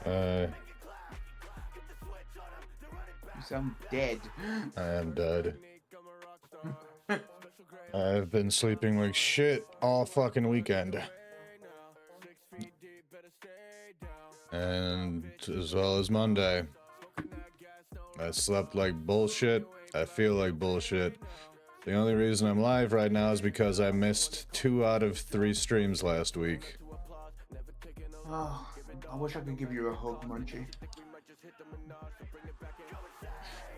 You sound dead. I am dead. I've been sleeping like shit all fucking weekend. And as well as Monday. I slept like bullshit. I feel like bullshit. The only reason I'm live right now is because I missed 2 out of 3 streams last week. Oh, I wish I could give you a hug, Munchie.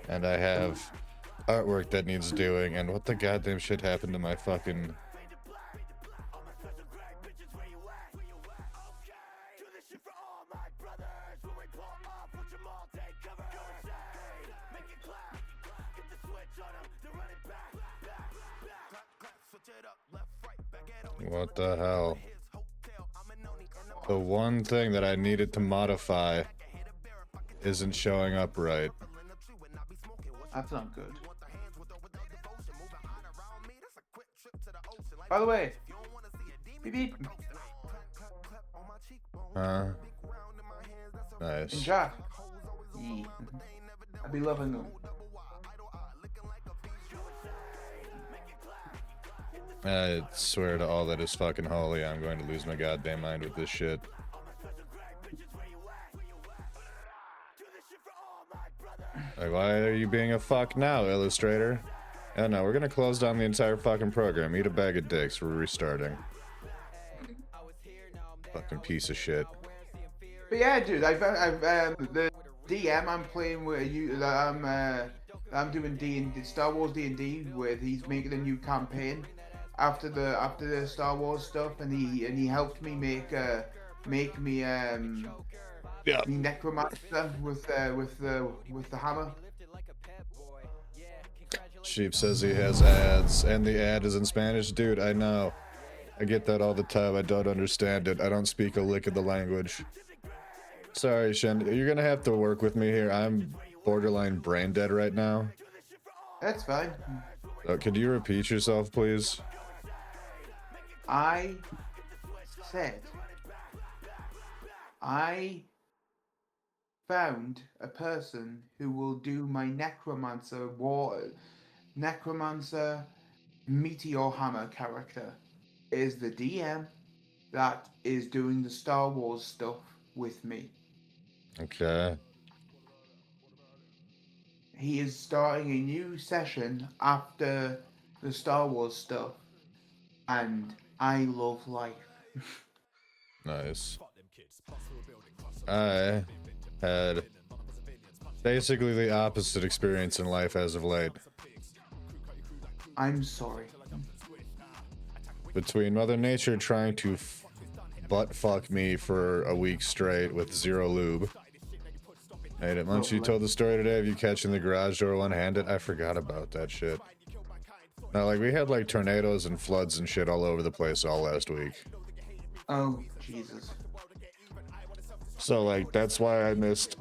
And I have artwork that needs doing, and what the goddamn shit happened to my fucking... What the hell? The one thing that I needed to modify isn't showing up right. That's not good. By the way, beep beep. Nice. And Jack. Yeah. I'd be loving them. I swear to all that is fucking holy, I'm going to lose my goddamn mind with this shit. Like, why are you being a fuck now, Illustrator? Oh no, we're gonna close down the entire fucking program. Eat a bag of dicks. We're restarting. Fucking piece of shit. But yeah, dude, I've the DM I'm playing with you. I'm doing D&D, Star Wars D&D, where he's making a new campaign after the Star Wars stuff, and he helped me make me necromancer with the hammer. Sheep says he has ads, and the ad is in Spanish. Dude, I know. I get that all the time. I don't understand it. I don't speak a lick of the language. Sorry, Shen. You're gonna have to work with me here. I'm borderline brain dead right now. That's fine. Could you repeat yourself, please? I said I found a person who will do my necromancer meteor hammer character. Is the DM that is doing the Star Wars stuff with me. Okay. He is starting a new session after the Star Wars stuff, and I love life. Nice. I had basically the opposite experience in life as of late. I'm sorry. Between Mother Nature trying to butt fuck me for a week straight with 0 lube. Made it. Munch, you told the story today of you catching the garage door one-handed. I forgot about that shit. Now, like, we had like tornadoes and floods and shit all over the place all last week. Oh, Jesus. So, like, that's why I missed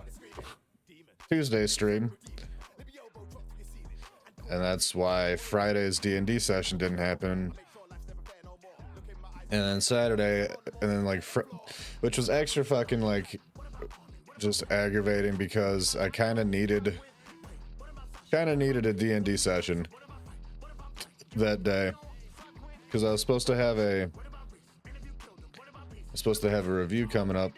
Tuesday's stream. And that's why Friday's D&D session didn't happen. And then Saturday, and then like, which was extra fucking like, just aggravating because I kind of needed a D&D session that day. Because I was supposed to have a review coming up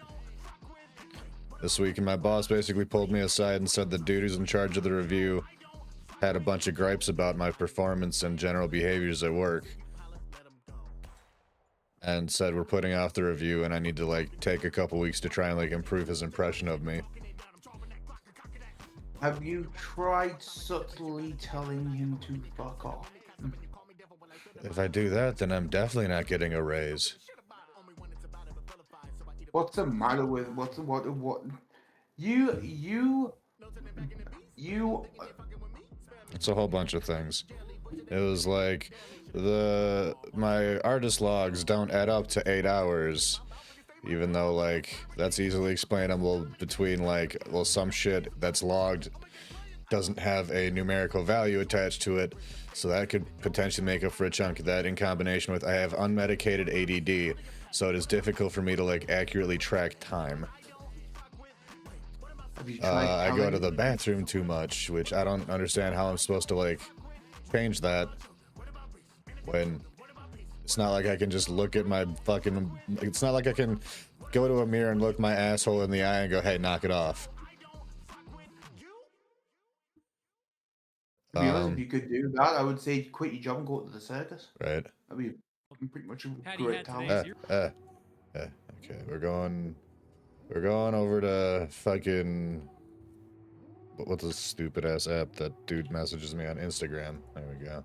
this week, and my boss basically pulled me aside and said the dude who's in charge of the review had a bunch of gripes about my performance and general behaviors at work, and said we're putting off the review and I need to like take a couple weeks to try and like improve his impression of me. Have you tried subtly telling him to fuck off? If I do that, then I'm definitely not getting a raise. What's the matter with what you It's a whole bunch of things. It was like my artist logs don't add up to 8 hours, even though like that's easily explainable between like, well, some shit that's logged doesn't have a numerical value attached to it, so that could potentially make up for a chunk of that, in combination with I have unmedicated ADD, so it is difficult for me to like accurately track time. Have you tried I go telling to the him? bathroom too much, which I don't understand how I'm supposed to like change that when it's not like I can just look at my fucking. It's not like I can go to a mirror and look my asshole in the eye and go, "Hey, knock it off." To be honest, if you could do that, I would say quit your job and go to the circus. Right. That'd be pretty much a Patty great had talent. today's Okay, we're going over to fucking what's this stupid ass app that dude messages me on Instagram? There we go.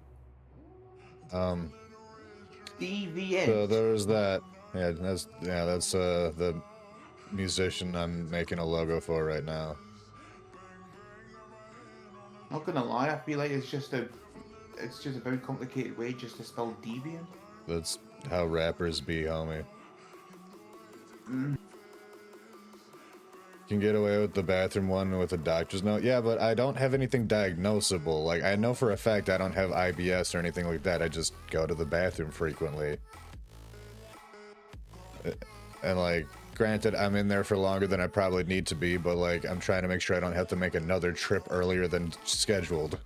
DVN. So there's that. Yeah, that's the musician I'm making a logo for right now. Not gonna lie, I feel like it's just a very complicated way just to spell deviant. That's how rappers be, homie. Can get away with the bathroom one with a doctor's note. Yeah, but I don't have anything diagnosable. Like, I know for a fact I don't have IBS or anything like that. I just go to the bathroom frequently. And, like, granted, I'm in there for longer than I probably need to be, but, like, I'm trying to make sure I don't have to make another trip earlier than scheduled.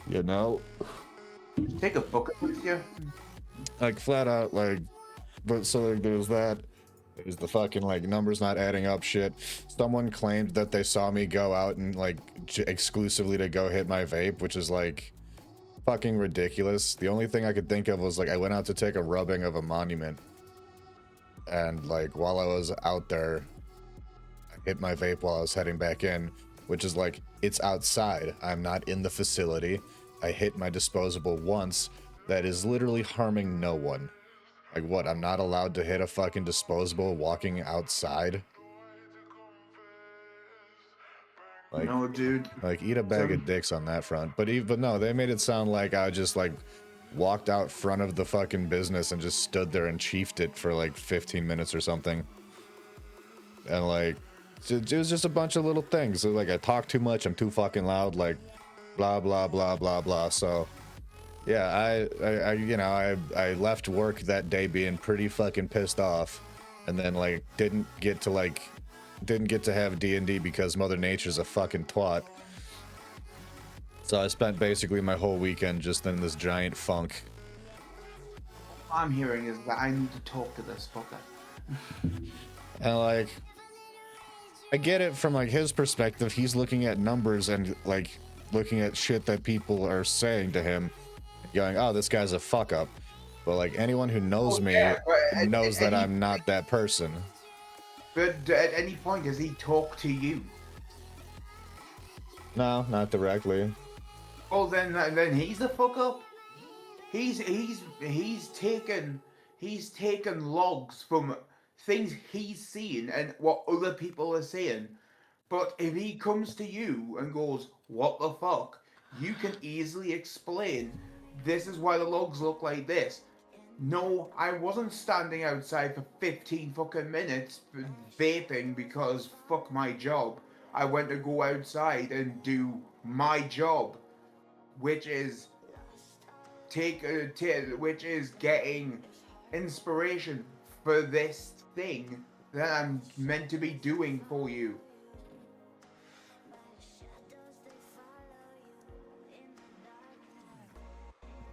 You know? Take a bucket with you. Like, flat out, like, but so, like, there's that. There's the fucking, like, numbers not adding up shit. Someone claimed that they saw me go out and, like, exclusively to go hit my vape, which is, like, fucking ridiculous. The only thing I could think of was, like, I went out to take a rubbing of a monument. And, like, while I was out there, I hit my vape while I was heading back in, which is, like, it's outside. I'm not in the facility. I hit my disposable once. That is literally harming no one. Like, what, I'm not allowed to hit a fucking disposable walking outside? Like, No, dude. like, eat a bag of dicks on that front. But no, they made it sound like I just, like, walked out front of the fucking business and just stood there and chiefed it for, like, 15 minutes or something. And, like, it was just a bunch of little things. So, like, I talk too much, I'm too fucking loud, like, blah, blah, blah, blah, blah. So... yeah, I left work that day being pretty fucking pissed off, and then like didn't get to have D&D because Mother Nature's a fucking twat. So I spent basically my whole weekend just in this giant funk. All I'm hearing is that I need to talk to this fucker. And like, I get it from like his perspective. He's looking at numbers and like looking at shit that people are saying to him, going, oh, this guy's a fuck up. But like anyone who knows me knows that I'm not that person. But at any point does he talk to you? No, not directly. Oh, then he's the fuck up. He's taken logs from things he's seen and what other people are saying. But if he comes to you and goes, what the fuck? You can easily explain, this is why the logs look like this. No, I wasn't standing outside for 15 fucking minutes vaping because fuck my job. I went to go outside and do my job, which is which is getting inspiration for this thing that I'm meant to be doing for you.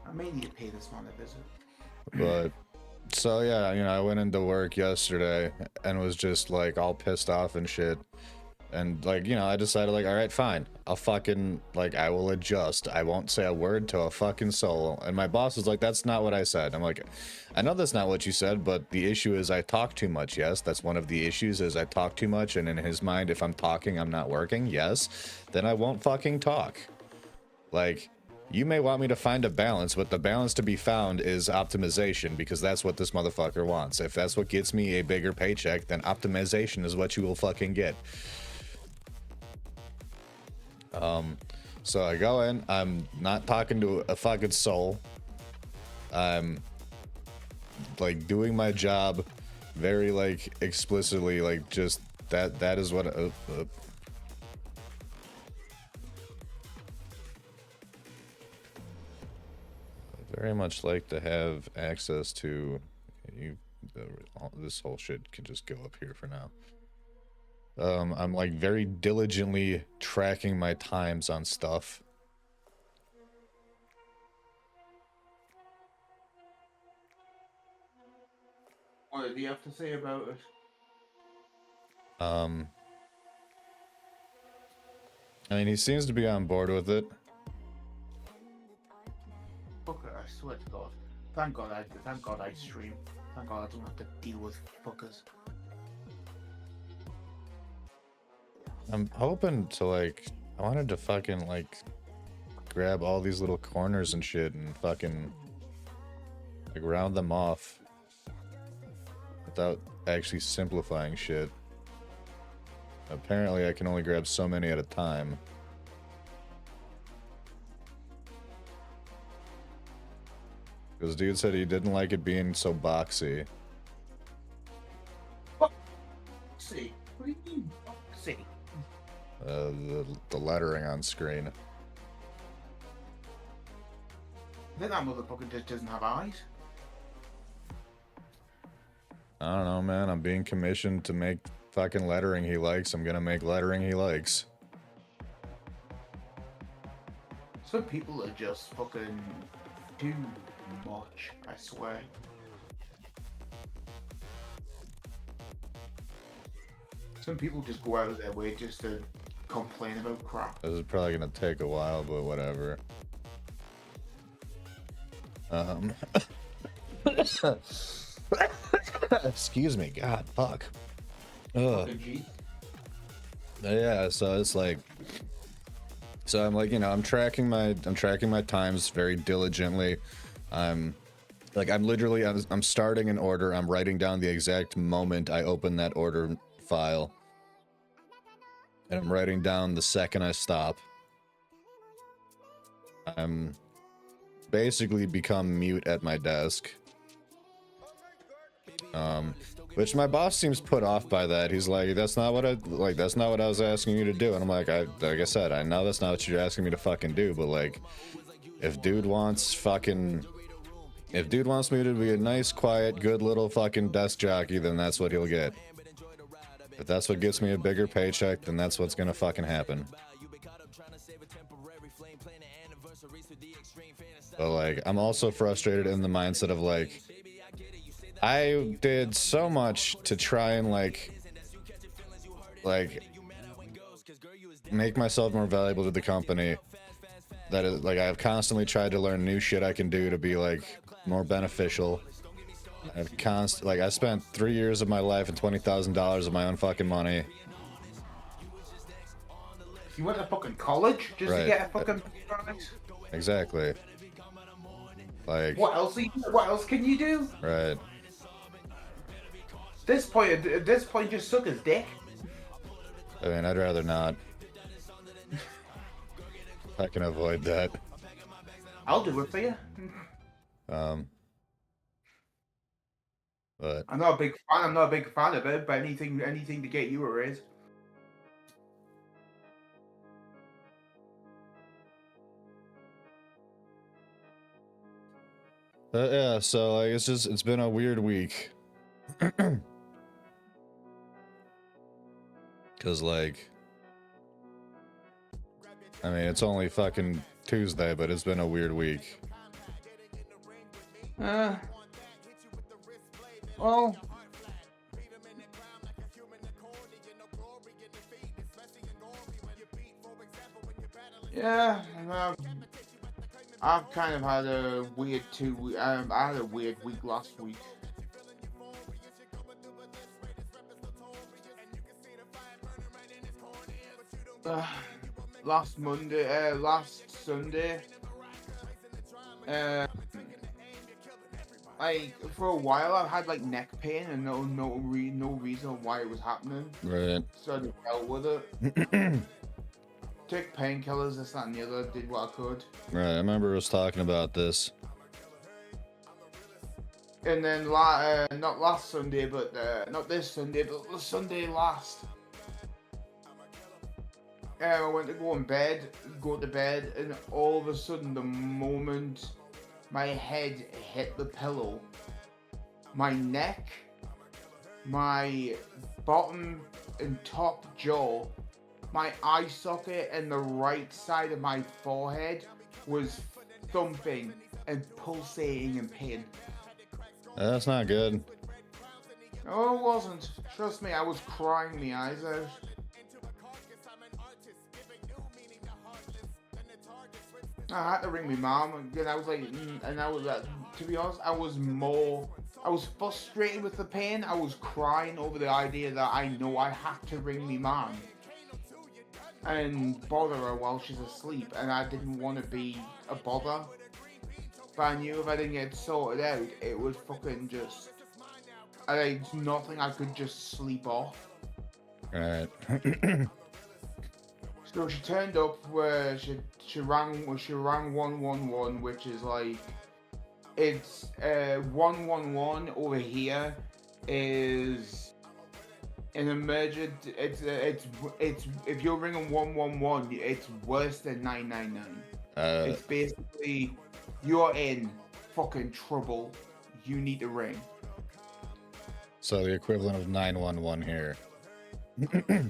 I may need to pay this man a visit. But so yeah, you know, I went into work yesterday and was just like all pissed off and shit. And like, you know, I decided like, all right, fine. I'll fucking like I will adjust. I won't say a word to a fucking soul. And my boss was like, that's not what I said. I'm like, I know that's not what you said, but the issue is I talk too much. Yes, that's one of the issues is I talk too much, and in his mind, if I'm talking, I'm not working. Yes, then I won't fucking talk. Like, you may want me to find a balance, but the balance to be found is optimization, because that's what this motherfucker wants. If that's what gets me a bigger paycheck, then optimization is what you will fucking get. So I go in, I'm not talking to a fucking soul. I'm like doing my job very like explicitly, like just that is what very much like to have access to you. This whole shit can just go up here for now. I'm like very diligently tracking my times on stuff. What do you have to say about it? I mean, he seems to be on board with it. Fucker, I swear to God. Thank God I stream. Thank God I don't have to deal with fuckers. I'm hoping to like, I wanted to fucking like grab all these little corners and shit and fucking like round them off without actually simplifying shit. Apparently I can only grab so many at a time. Because dude said he didn't like it being so boxy. Boxy? What do you mean boxy? The lettering on screen. Then that motherfucker just doesn't have eyes. I don't know, man. I'm being commissioned to make fucking lettering he likes. I'm gonna make lettering he likes. Some people are just fucking too much, I swear. Some people just go out of their way just to complain about crap. This is probably gonna take a while, but whatever. Excuse me, God, fuck. Ugh. Yeah, so it's like, so I'm like, you know, I'm tracking my times very diligently. I'm starting an order. I'm writing down the exact moment I open that order file, and I'm writing down the second I stop. I'm basically become mute at my desk. Which my boss seems put off by that. He's like, that's not what I was asking you to do. And I'm like I said, I know that's not what you're asking me to fucking do, but like, if dude wants me to be a nice, quiet, good little fucking desk jockey, then that's what he'll get. If that's what gets me a bigger paycheck, then that's what's gonna fucking happen. But like, I'm also frustrated in the mindset of like, I did so much to try and like make myself more valuable to the company that is like, I've constantly tried to learn new shit I can do to be like more beneficial. I spent 3 years of my life and $20,000 of my own fucking money. You went to fucking college just to get a fucking prize? Exactly. Like, what else can you do? Right. At this point, just suck his dick. I mean, I'd rather not. I can avoid that. I'll do it for you. But I'm not a big fan of it, but anything to get you a raise. yeah, so like, it's been a weird week. Cause like, I mean, it's only fucking Tuesday, but it's been a weird week. Well, yeah, I've kind of had a weird I had a weird week last week. Last Sunday, like for a while I had like neck pain and no reason why it was happening. Right. So I just dealt with it. Took painkillers, this, that, and the other. Did what I could. Right. I remember us talking about this. And then not last Sunday, but not this Sunday, but the Sunday last. I went to go to bed, and all of a sudden, the moment my head hit the pillow, my neck, my bottom and top jaw, my eye socket and the right side of my forehead was thumping and pulsating in pain. That's not good. No, it wasn't. Trust me, I was crying my eyes out. I had to ring my mom, and I was like, and I was, to be honest, I was frustrated with the pain. I was crying over the idea that I know I had to ring my mom and bother her while she's asleep, and I didn't want to be a bother. But I knew if I didn't get sorted out, it would fucking just, it's nothing I could just sleep off. Alright. So she turned up where she rang 111, which is like, it's 111 over here is an emergent. It's if you're ringing 111, it's worse than 999. It's basically you're in fucking trouble. You need to ring. So the equivalent of 911 here.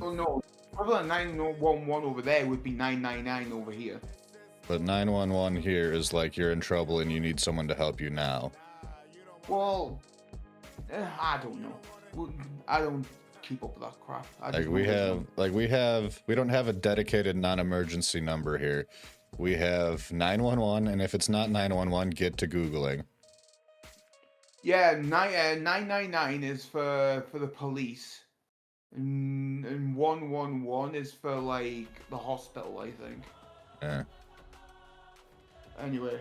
Oh no, equivalent of 911 over there would be 999 over here. But 911 here is like you're in trouble and you need someone to help you now. Well, I don't know. I don't keep up with that crap. We don't have a dedicated non-emergency number here. We have 911, and if it's not 911, get to Googling. Yeah, 999 is for the police, and 111 is for like the hospital, I think. Yeah. Anyway.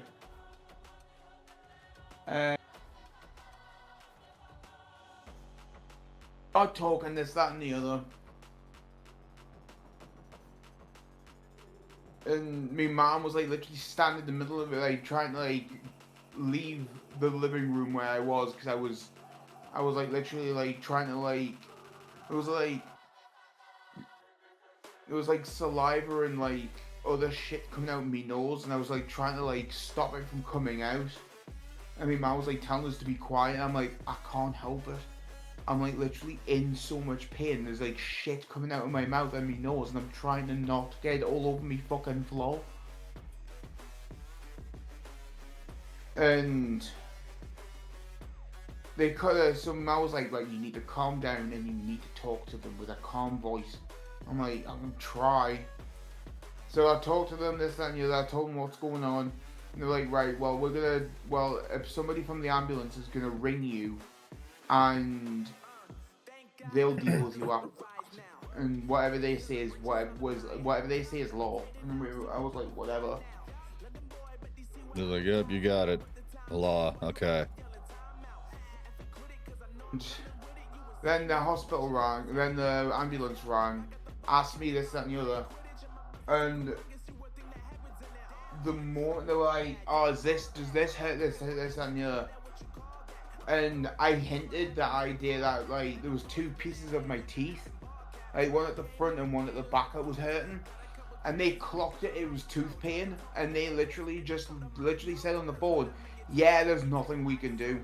Not talking this, that, and the other. And my mom was like literally standing in the middle of it, like trying to like leave the living room where I was, because I was like literally like trying to like, it was like saliva and like other shit coming out of my nose, and I was like trying to like stop it from coming out. And my mom was like telling us to be quiet, and I'm like, I can't help it. I'm like literally in so much pain. There's like shit coming out of my mouth and my nose, and I'm trying to not get it all over me fucking floor. And they so I was like, you need to calm down and you need to talk to them with a calm voice. I'm like, I'm gonna try. So I talked to them, this, that, and the other. I told them what's going on. And they're like, right, well, if somebody from the ambulance is gonna ring you, and they'll deal with you after. And whatever they say is whatever they say is law. And I was like, whatever. They're like, yep, you got it. The law, okay. Then the hospital rang, then the ambulance rang, asked me this, that, and the other. And the more they were like, oh, does this hurt, this, that, and the other. And I hinted the idea that like there was two pieces of my teeth, like one at the front and one at the back that was hurting, and they clocked it was tooth pain, and they literally said on the phone, yeah, there's nothing we can do.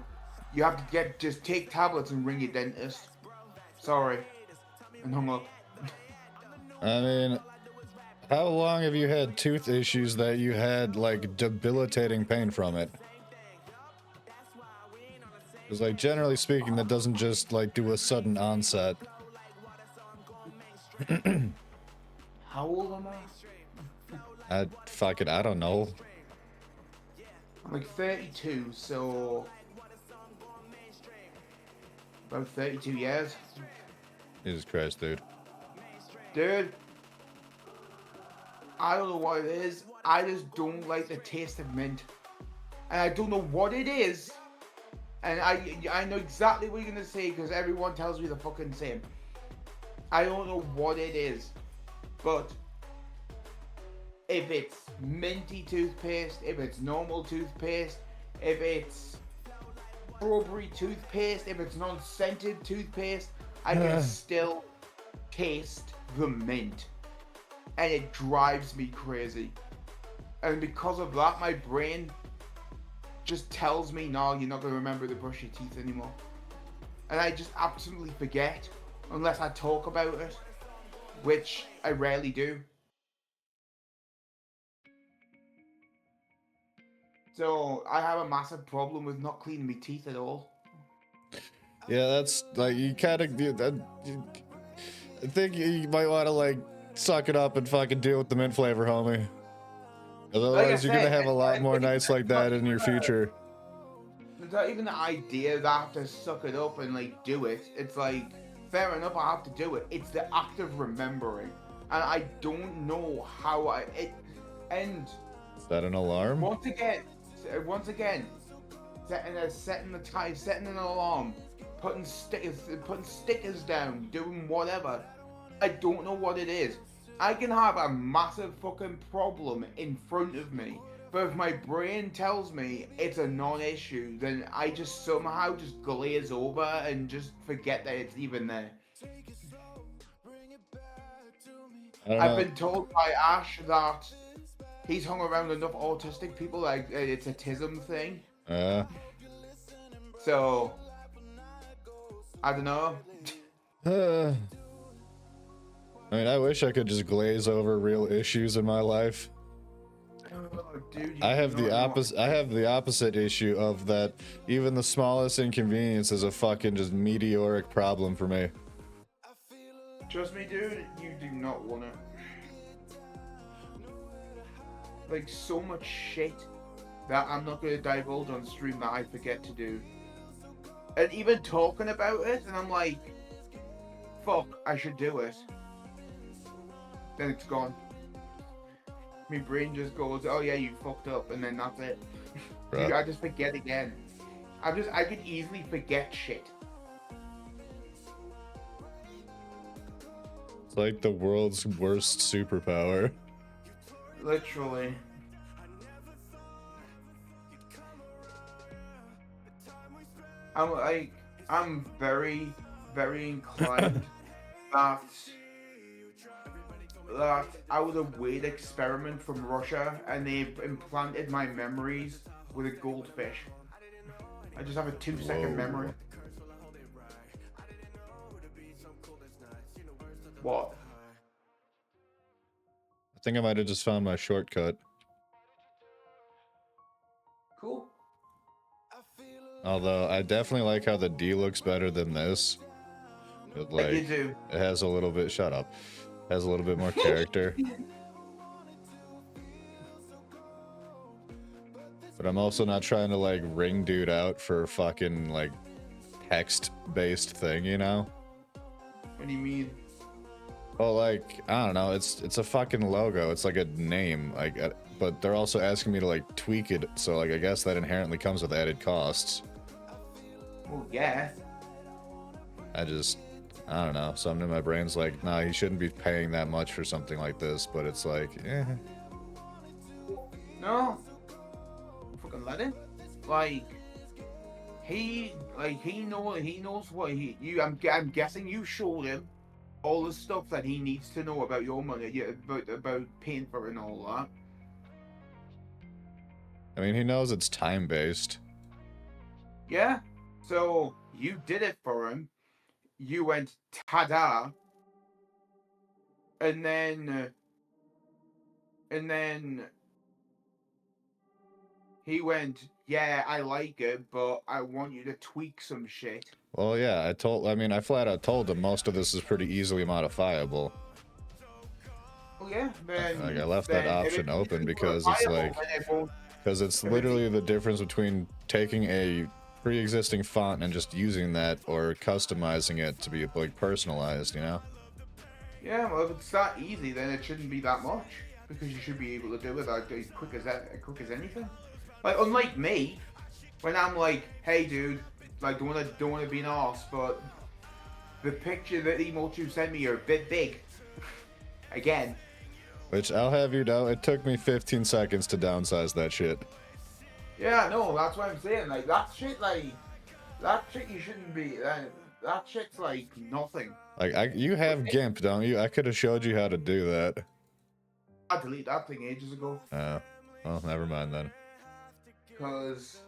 You have to just take tablets and ring your dentist. Sorry. And hung up. I mean, how long have you had tooth issues that you had like debilitating pain from it? Because like generally speaking, that doesn't just like do a sudden onset. How old am I? I don't know. I'm like 32, so about 32 years. Jesus Christ, dude. Dude, I don't know what it is. I just don't like the taste of mint. And I don't know what it is. And I know exactly what you're gonna say, because everyone tells me the fucking same. I don't know what it is. But if it's minty toothpaste, if it's normal toothpaste, if it's strawberry toothpaste, if it's non-scented toothpaste, I can still taste the mint. And it drives me crazy. And because of that, my brain just tells me, no, you're not going to remember to brush your teeth anymore. And I just absolutely forget. unless I talk about it, which I rarely do. So I have a massive problem with not cleaning my teeth at all. Yeah, that's like you kind of do that. I think you might want to like suck it up and fucking deal with the mint flavor, homie. Otherwise, you're gonna have a lot more nights like that in your future. It's not even the idea that I have to suck it up and like do it. It's like, fair enough, I have to do it. It's the act of remembering, and I don't know how and Is that an alarm? once again, setting an alarm, putting stickers down, doing whatever. I don't know what it is. I can have a massive fucking problem in front of me, but if my brain tells me it's a non-issue, then I just somehow just glaze over and just forget that it's even there. I've been told by Ash that he's hung around enough autistic people, like it's a tism thing. So I don't know. I mean, I wish I could just glaze over real issues in my life. Oh, dude, I have the opposite. I have the opposite issue of that. Even the smallest inconvenience is a fucking just meteoric problem for me. Trust me, dude. You do not want it. Like so much shit that I'm not gonna divulge on stream that I forget to do. And even talking about it, and I'm like, fuck, I should do it. Then it's gone. My brain just goes, oh yeah, you fucked up, and then that's it. Right. I just forget again. I could easily forget shit. It's like the world's worst superpower. Literally. I'm very, very inclined that I was a weird experiment from Russia and they've implanted my memories with a goldfish. I just have a 2-second memory. What? I think I might have just found my shortcut. Cool. Although I definitely like how the D looks better than this. Like, you do. It has a little bit. Shut up. Has a little bit more character. But I'm also not trying to like ring dude out for a fucking like text-based thing, you know? What do you mean? Well, like, I don't know. It's a fucking logo. It's like a name. Like, but they're also asking me to like tweak it. So like, I guess that inherently comes with added costs. Well, yeah. I don't know. Something in my brain's like, nah, he shouldn't be paying that much for something like this. But it's like, eh. No. Fucking let him. Like, he knows what I'm guessing you showed him all the stuff that he needs to know about your money, yeah, about paying for it and all that. I mean, he knows it's time-based. Yeah. So you did it for him. You went ta-da, and then he went, yeah, I like it, but I want you to tweak some shit. Well, yeah, I flat out told him most of this is pretty easily modifiable. Oh yeah, then like I left that option open because it's like, it's literally the difference between taking a pre-existing font and just using that or customizing it to be like personalized, you know? Yeah, well, if it's that easy, then it shouldn't be that much because you should be able to do it as quick as anything. Like, unlike me, when I'm like, hey dude, like don't wanna be an arse, but the picture that emotes you sent me are a bit big. Again. Which I'll have you know, it took me 15 seconds to downsize that shit. Yeah, no, that's what I'm saying. Like that shit you shouldn't be. That shit's like nothing. Like you have GIMP, don't you? I could have showed you how to do that. I deleted that thing ages ago. Oh, well, never mind then. Because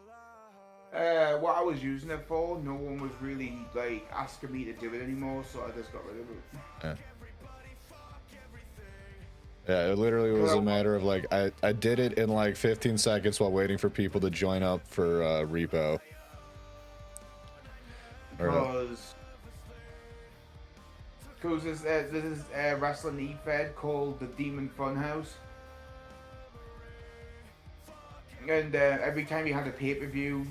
What I was using it for, no one was really like asking me to do it anymore, so I just got rid of it. Yeah. Yeah, it literally was a matter of like I did it in like 15 seconds while waiting for people to join up for repo. Because this is a wrestling e-fed called the Demon Funhouse. And every time you had a pay-per-view,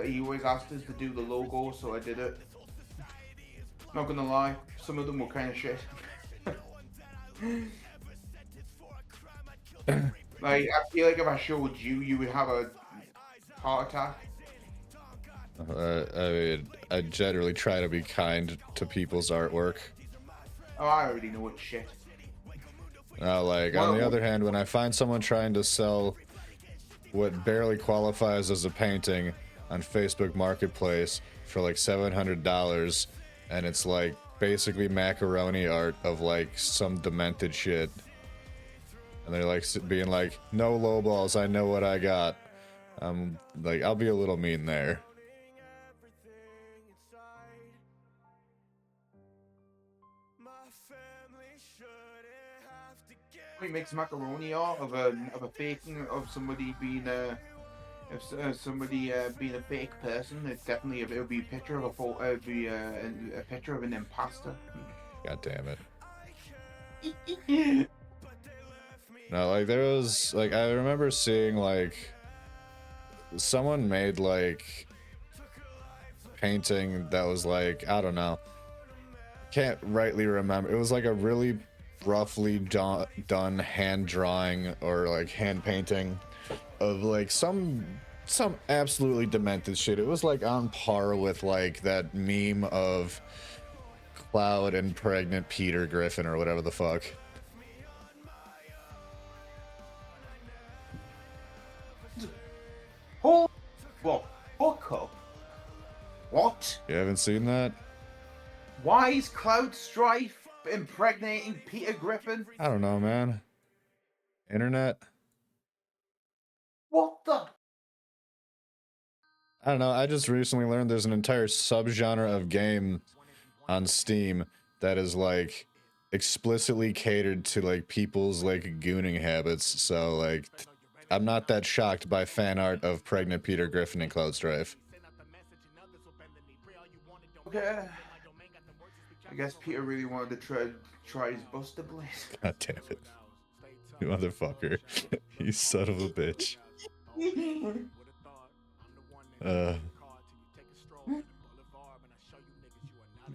he always asked us to do the logo, so I did it. Not gonna lie, some of them were kind of shit. Like, I feel like if I showed you, you would have a heart attack. I mean, I generally try to be kind to people's artwork. Oh, I already know it's shit. Like, on the other hand, when I find someone trying to sell what barely qualifies as a painting on Facebook Marketplace for like $700, and it's like basically macaroni art of like some demented shit, and they're like being like, no lowballs, I know what I got. Like, I'll be a little mean there. He makes macaroni art of a faking of somebody being a somebody being a fake person. It's definitely it would be a picture of a picture of an imposter. God damn it. No, like there was like I remember seeing like someone made like painting that was like, I don't know, can't rightly remember. It was like a really roughly done hand drawing or like hand painting of like some absolutely demented shit. It was like on par with like that meme of Cloud and pregnant Peter Griffin or whatever the fuck. Oh, well, fuck up. What? You haven't seen that? Why is Cloud Strife impregnating Peter Griffin? I don't know, man. Internet? What the? I don't know. I just recently learned there's an entire subgenre of game on Steam that is like explicitly catered to like people's like gooning habits. So like, I'm not that shocked by fan art of pregnant Peter Griffin and Cloud Strife. Okay. I guess Peter really wanted to try his Buster Blade. God damn it. You motherfucker. You son of a bitch.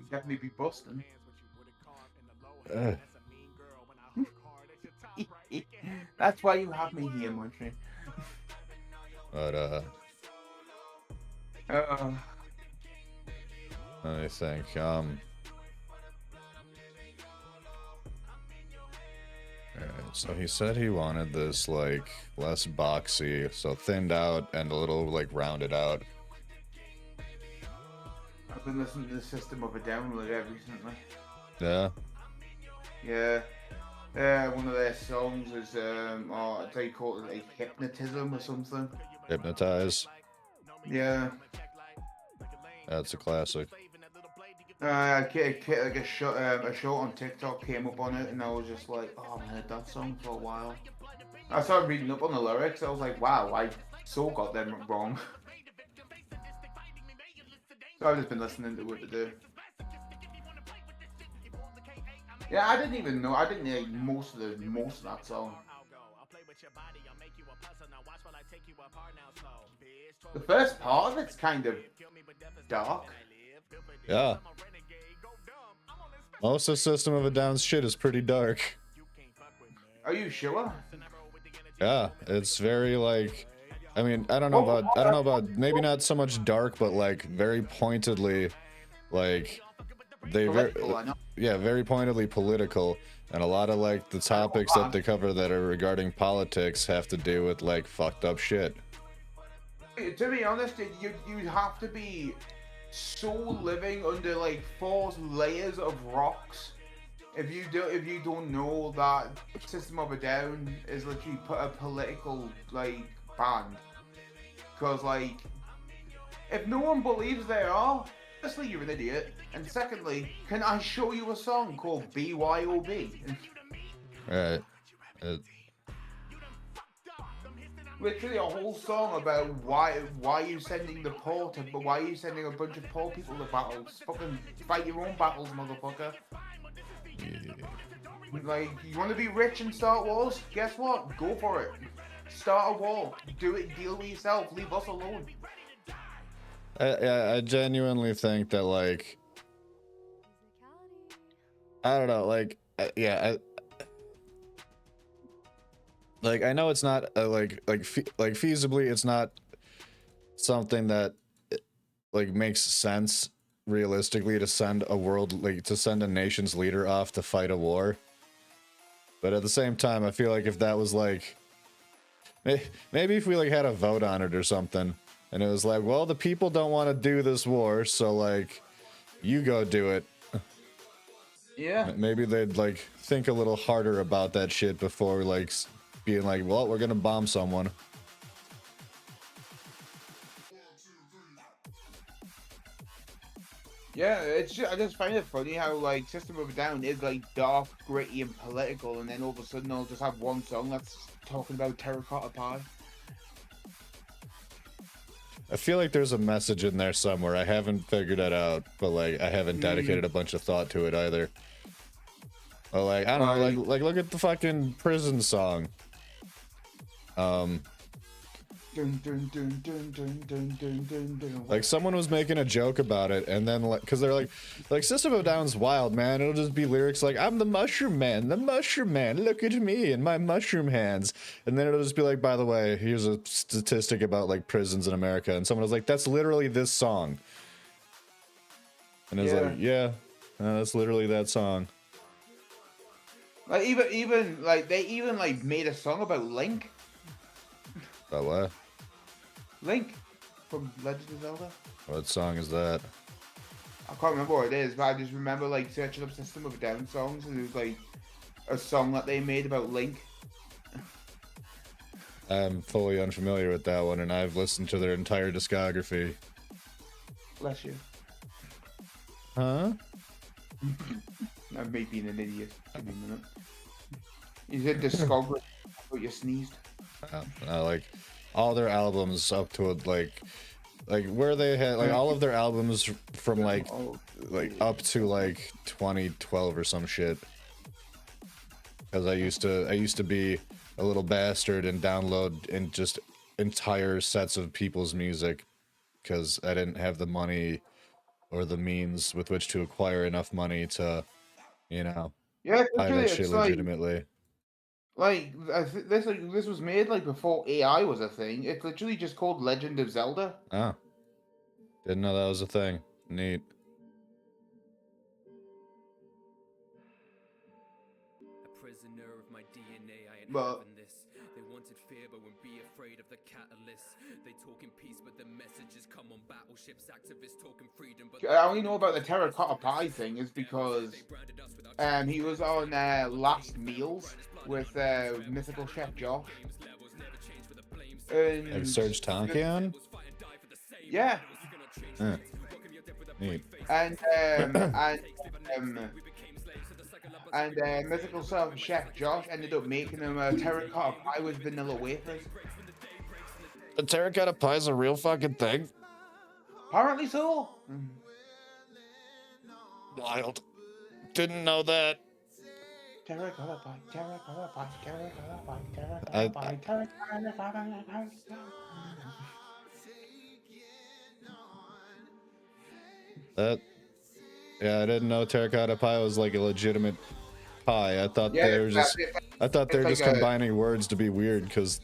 Definitely be busting. That's why you have me here, Munch. But let me think. Alright, so he said he wanted this like less boxy, so thinned out and a little like rounded out. I've been listening to the System of a Down recently. Yeah. Yeah. One of their songs is they call it like Hypnotism or something. Hypnotize. Yeah. That's a classic. Like a short on TikTok came up on it, and I was just like, oh, I've heard that song for a while. I started reading up on the lyrics. I was like, wow, I so got them wrong. So I've just been listening to what to do. Yeah, I didn't even know. I didn't hear most of that song. The first part of it's kind of dark. Yeah. Most of System of a Down's shit is pretty dark. Are you sure? Yeah, it's very like, I mean, I don't know about maybe not so much dark, but like very pointedly, like very pointedly political, and a lot of like the topics that they cover that are regarding politics have to do with like fucked up shit. To be honest, you'd have to be so living under like 4 layers of rocks if you don't know that System of a Down is literally a political like band, because like If no one believes they are, firstly, you're an idiot. And secondly, can I show you a song called BYOB? Right. Literally a whole song about why are you sending the poor to, but why are you sending a bunch of poor people to battles? Fucking fight your own battles, motherfucker. Yeah. Like, you want to be rich and start wars? Guess what? Go for it. Start a war. Do it. Deal with yourself. Leave us alone. I genuinely think that, like, I don't know, like, like, I know it's not feasibly, it's not something that like makes sense realistically to send a nation's leader off to fight a war. But at the same time, I feel like if that was like, maybe if we like had a vote on it or something, and it was like, well, the people don't want to do this war, so like, you go do it. Yeah. Maybe they'd like think a little harder about that shit before like being like, well, we're gonna bomb someone. Yeah, I just find it funny how like System of a Down is like dark, gritty, and political, and then all of a sudden they'll just have one song that's talking about terracotta pie. I feel like there's a message in there somewhere. I haven't figured it out, but like I haven't dedicated a bunch of thought to it either. But like I don't know, like look at the fucking prison song. Like someone was making a joke about it, and then like, cause they're like System of a Down's wild, man. It'll just be lyrics like, "I'm the mushroom man, look at me and my mushroom hands," and then it'll just be like, "By the way, here's a statistic about like prisons in America," and someone was like, "That's literally this song," and it's like, "Yeah, that's literally that song." Like even like they even like made a song about Link. About what? Link from Legend of Zelda. What song is that? I can't remember what it is, but I just remember like searching up System of a Down songs, and it was like a song that they made about Link. I'm fully unfamiliar with that one, and I've listened to their entire discography. Bless you. Huh? I'm me being an idiot. Give me a minute. You said discography, but you sneezed. Like all their albums up to like where they had like all of their albums from like up to like 2012 or some shit. Because I used to be a little bastard and download and just entire sets of people's music because I didn't have the money or the means with which to acquire enough money to, you know, buy that shit legitimately. Like this was made like before AI was a thing. It's literally just called Legend of Zelda. Oh, didn't know that was a thing. Neat. A prisoner of my DNA, I ain't But having this. They wanted fear, but won't be afraid of the catalyst. They talk in peace, but the messages come on battleships. Activists talking freedom, but I only know about the terracotta pie thing is because he was on Last Meals with mythical chef Josh. And Like Serge Tankian? Yeah. Neat. And mythical chef Josh ended up making him a terracotta pie with vanilla wafers. A terracotta pie is a real fucking thing? Apparently so. Wild. Didn't know that. Terracotta pie, terracotta pie, terracotta pie, terracotta pie, terracotta pie. Yeah, I didn't know terracotta pie was like a legitimate pie. I thought they were just combining words to be weird because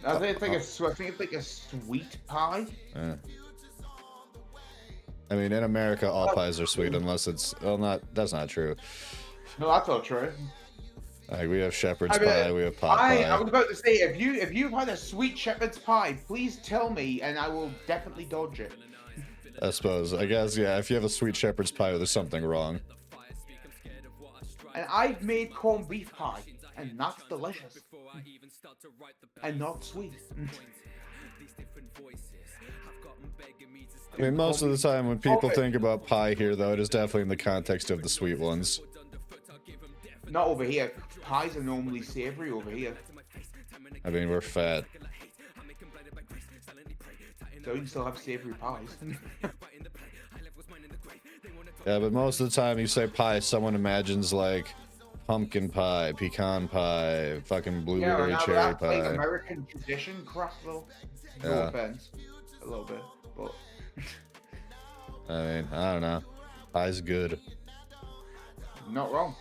I think it's like a sweet pie. I mean, in America, all pies are sweet unless it's that's not true. No, that's not true. Like we have shepherd's pie, we have pot pie. I was about to say if you've had a sweet shepherd's pie, please tell me and I will definitely dodge it. I suppose. I guess, yeah, if you have a sweet shepherd's pie, there's something wrong. And I've made corned beef pie, and that's delicious. And not sweet. I mean, most of the time when people think about pie here, though, it is definitely in the context of the sweet ones. Not over here. Pies are normally savory over here. I mean, we're fat. So you still have savory pies. Yeah, but most of the time you say pie, someone imagines like pumpkin pie, pecan pie, fucking blueberry yeah, cherry that's pie. like American tradition crap though. No Yeah. offense. A little bit, but I mean, I don't know. Pie's good. not wrong.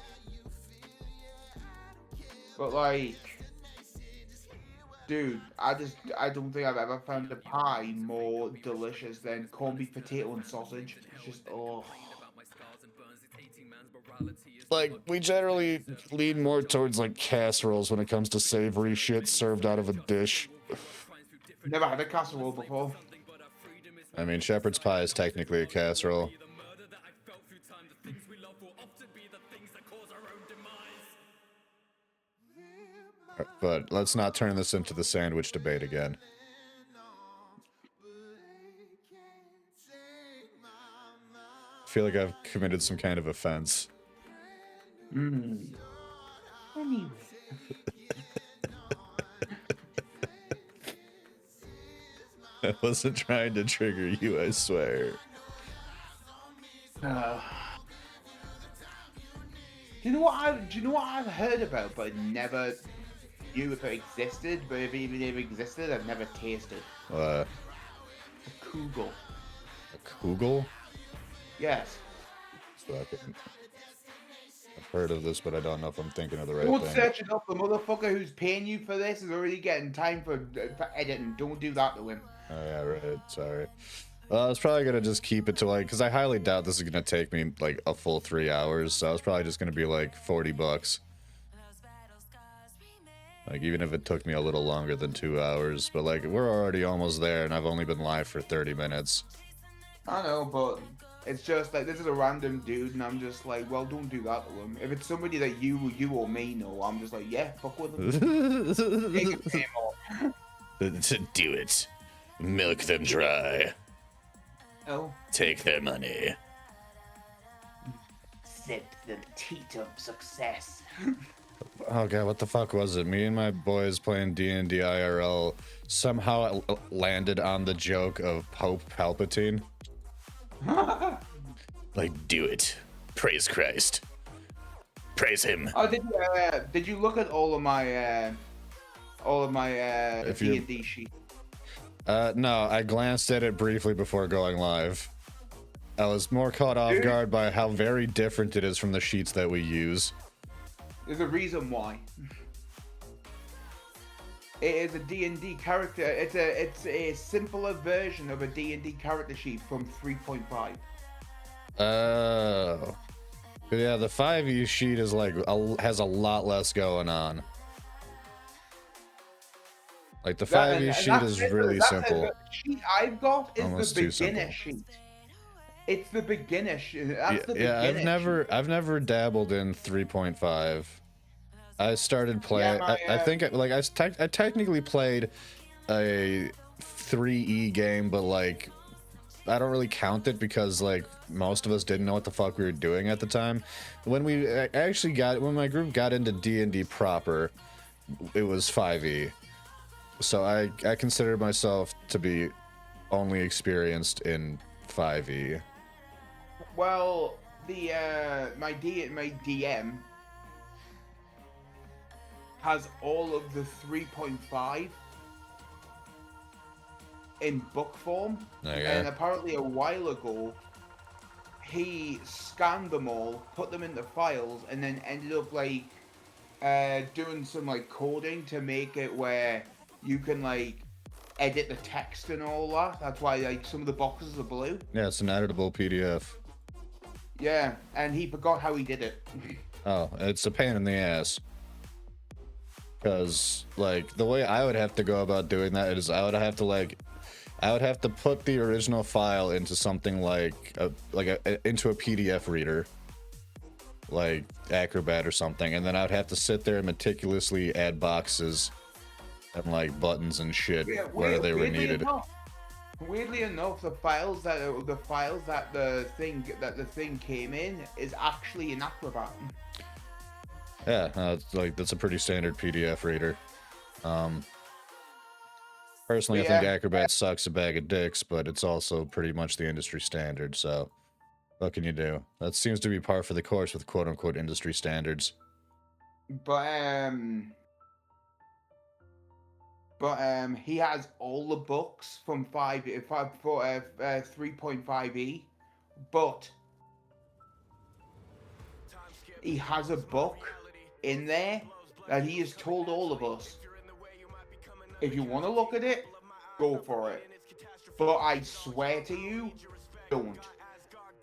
But like, dude, I don't think I've ever found a pie more delicious than corned beef, potato, and sausage. It's just, oh. Like, we generally lean more towards like casseroles when it comes to savory shit served out of a dish. Never had a casserole before. I mean, shepherd's pie is technically a casserole. But let's not turn this into the sandwich debate again. I feel like I've committed some kind of offense. Anyway. I wasn't trying to trigger you, I swear. Do you know what I've heard about, but never knew if it existed. But if even if it existed, I've never tasted. What? A kugel. A kugel? Yes. Fucking. I've heard of this, but I don't know if I'm thinking of the right Don't thing. search it up. The motherfucker who's paying you for this is already getting time for editing. Don't do that to him. Oh yeah, right. Sorry. Well, I was probably gonna just keep it to like, because I highly doubt this is gonna take me like a full 3 hours. So I was probably just gonna be like $40. Like even if it took me a little longer than 2 hours, but like we're already almost there, and I've only been live for 30 minutes. I know, but it's just like this is a random dude, and I'm just like, well, don't do that to him. If it's somebody that you or me know, I'm just like, yeah, fuck with him. Make him pay more. Do it. Milk them dry. Oh. Take their money. Sip the teat of success. Oh god, what the fuck was it? Me and my boys playing D&D IRL somehow landed on the joke of Pope Palpatine. Like, do it. Praise Christ. Praise him. Oh, did you look at all of my D&D sheets? No, I glanced at it briefly before going live. I was more caught off guard by how very different it is from the sheets that we use. There's a reason why. It is a D&D character. It's a simpler version of a D&D character sheet from 3.5. Oh. Yeah, the 5e sheet is like has a lot less going on. Like the 5e sheet is really simple. The sheet I've got is Almost the too simple. beginner sheet. It's the beginner sheet. That's the Yeah, beginner sheet. I've never dabbled in 3.5. I started playing. Yeah, I think I technically played a 3e game, but like I don't really count it because like most of us didn't know what the fuck we were doing at the time. When my group got into D&D proper, it was 5e. So I considered myself to be only experienced in 5e. Well, my DM has all of the 3.5 in book form, Okay. and apparently a while ago he scanned them all, put them into files, and then ended up like doing some like coding to make it where you can like edit the text and all that. That's why like some of the boxes are blue. Yeah, it's an editable PDF. Yeah, and he forgot how he did it. Oh, it's a pain in the ass. Because, like, the way I would have to go about doing that is I would have to put the original file into something into a PDF reader, like Acrobat or something, and then I would have to sit there and meticulously add boxes and like buttons and shit Yeah, where they were weirdly needed. Weirdly enough, the files that the thing came in is actually an Acrobat. Yeah, it's like that's a pretty standard PDF reader. Personally, I think Acrobat sucks a bag of dicks, but it's also pretty much the industry standard. So, what can you do? That seems to be par for the course with quote unquote industry standards. But he has all the books from 3.5e, but he has a book in there that he has told all of us, if you want to look at it, go for it. But I swear to you, don't.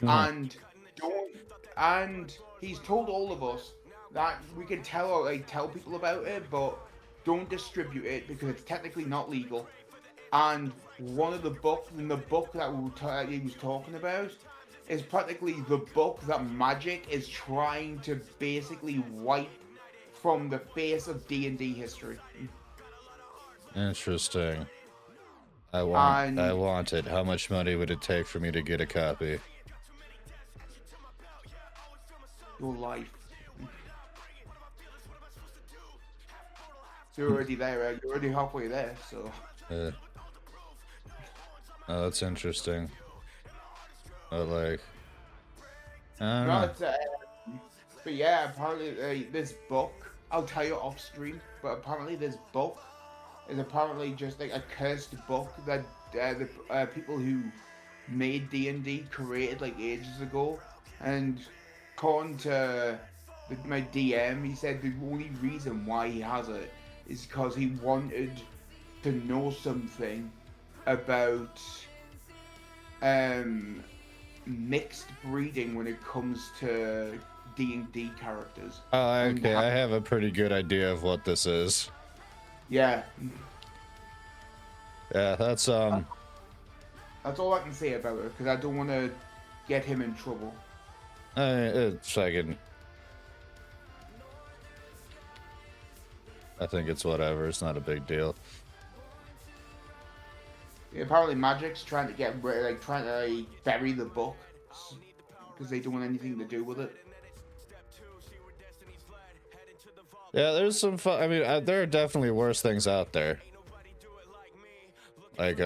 And don't. And he's told all of us that we can tell people about it, but don't distribute it because it's technically not legal. And one of the books, that he was talking about, is practically the book that Magic is trying to basically wipe from the face of D&D history. Interesting. I want it. How much money would it take for me to get a copy? Your life. So you're already there, right? You're already halfway there, so. Oh, that's interesting. But like, I don't know. But yeah, apparently this book, I'll tell you off stream, but apparently this book is apparently just like a cursed book that the people who made D&D created like ages ago. And according to my DM, he said the only reason why he has it is because he wanted to know something about mixed breeding when it comes to D&D characters. Oh, okay. I have a pretty good idea of what this is. Yeah. Yeah, that's That's all I can say about it because I don't want to get him in trouble. It's fucking. I think it's whatever. It's not a big deal. Yeah, apparently, Magic's trying to bury the book because they don't want anything to do with it. Yeah, there's some fun. I mean, there are definitely worse things out there. Like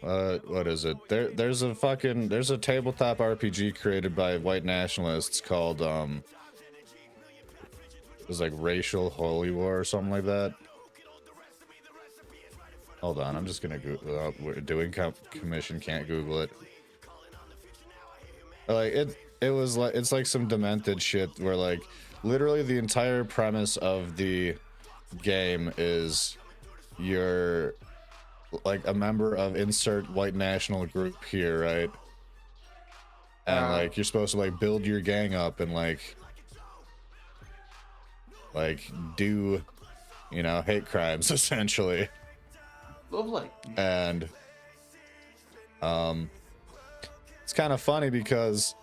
what is it? There's a tabletop RPG created by white nationalists called it was like Racial Holy War or something like that. Hold on, I'm just gonna Google. We're doing commission, can't Google it. Like it's like some demented shit where like literally the entire premise of the game is you're like a member of insert white national group here, right? And like you're supposed to like build your gang up and like do, you know, hate crimes essentially. Lovely. And it's kind of funny because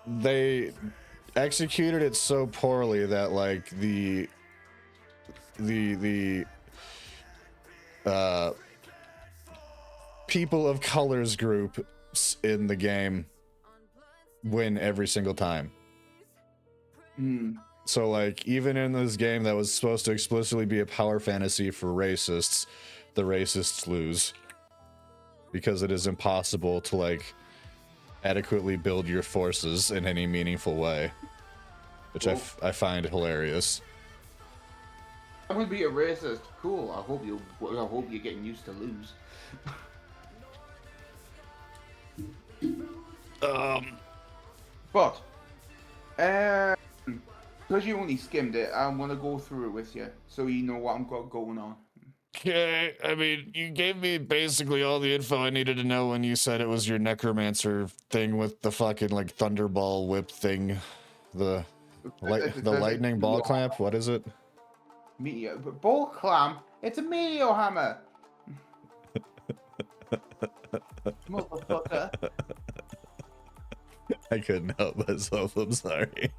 they executed it so poorly that like the people of colors group in the game win every single time. So like even in this game that was supposed to explicitly be a power fantasy for racists, the racists lose because it is impossible to like adequately build your forces in any meaningful way, which I find hilarious. I'm gonna be a racist. Cool. I hope you're getting used to lose. But because you only skimmed it, I'm gonna go through it with you so you know what I'm got going on. Okay, I mean, you gave me basically all the info I needed to know when you said it was your necromancer thing with the fucking like thunderball whip thing, the lightning ball clamp. What is it? Meteor ball clamp. It's a meteor hammer. Motherfucker. I couldn't help myself. I'm sorry.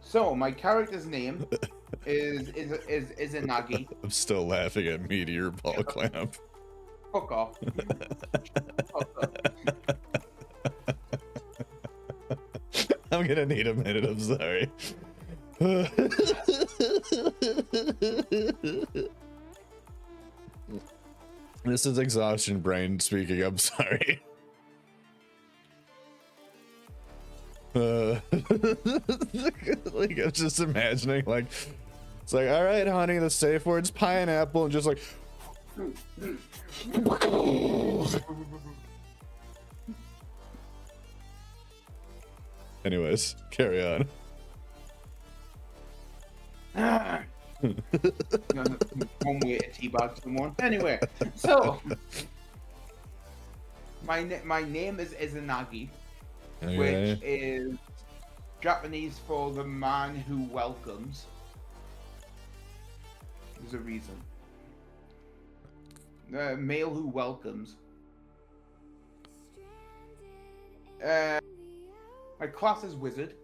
So my character's name is Izanagi. I'm still laughing at Meteor Ball Clamp. Fuck off. Fuck off. I'm gonna need a minute, I'm sorry. This is exhaustion brain speaking, I'm sorry. Like, I'm just imagining, like, it's like, all right, honey, the safe word's pineapple, and just like, anyways, carry on. One way to teabag someone. Anyway, so my name is Izanagi, Okay. which is Japanese for the man who welcomes. There's a reason. The male who welcomes. My class is wizard.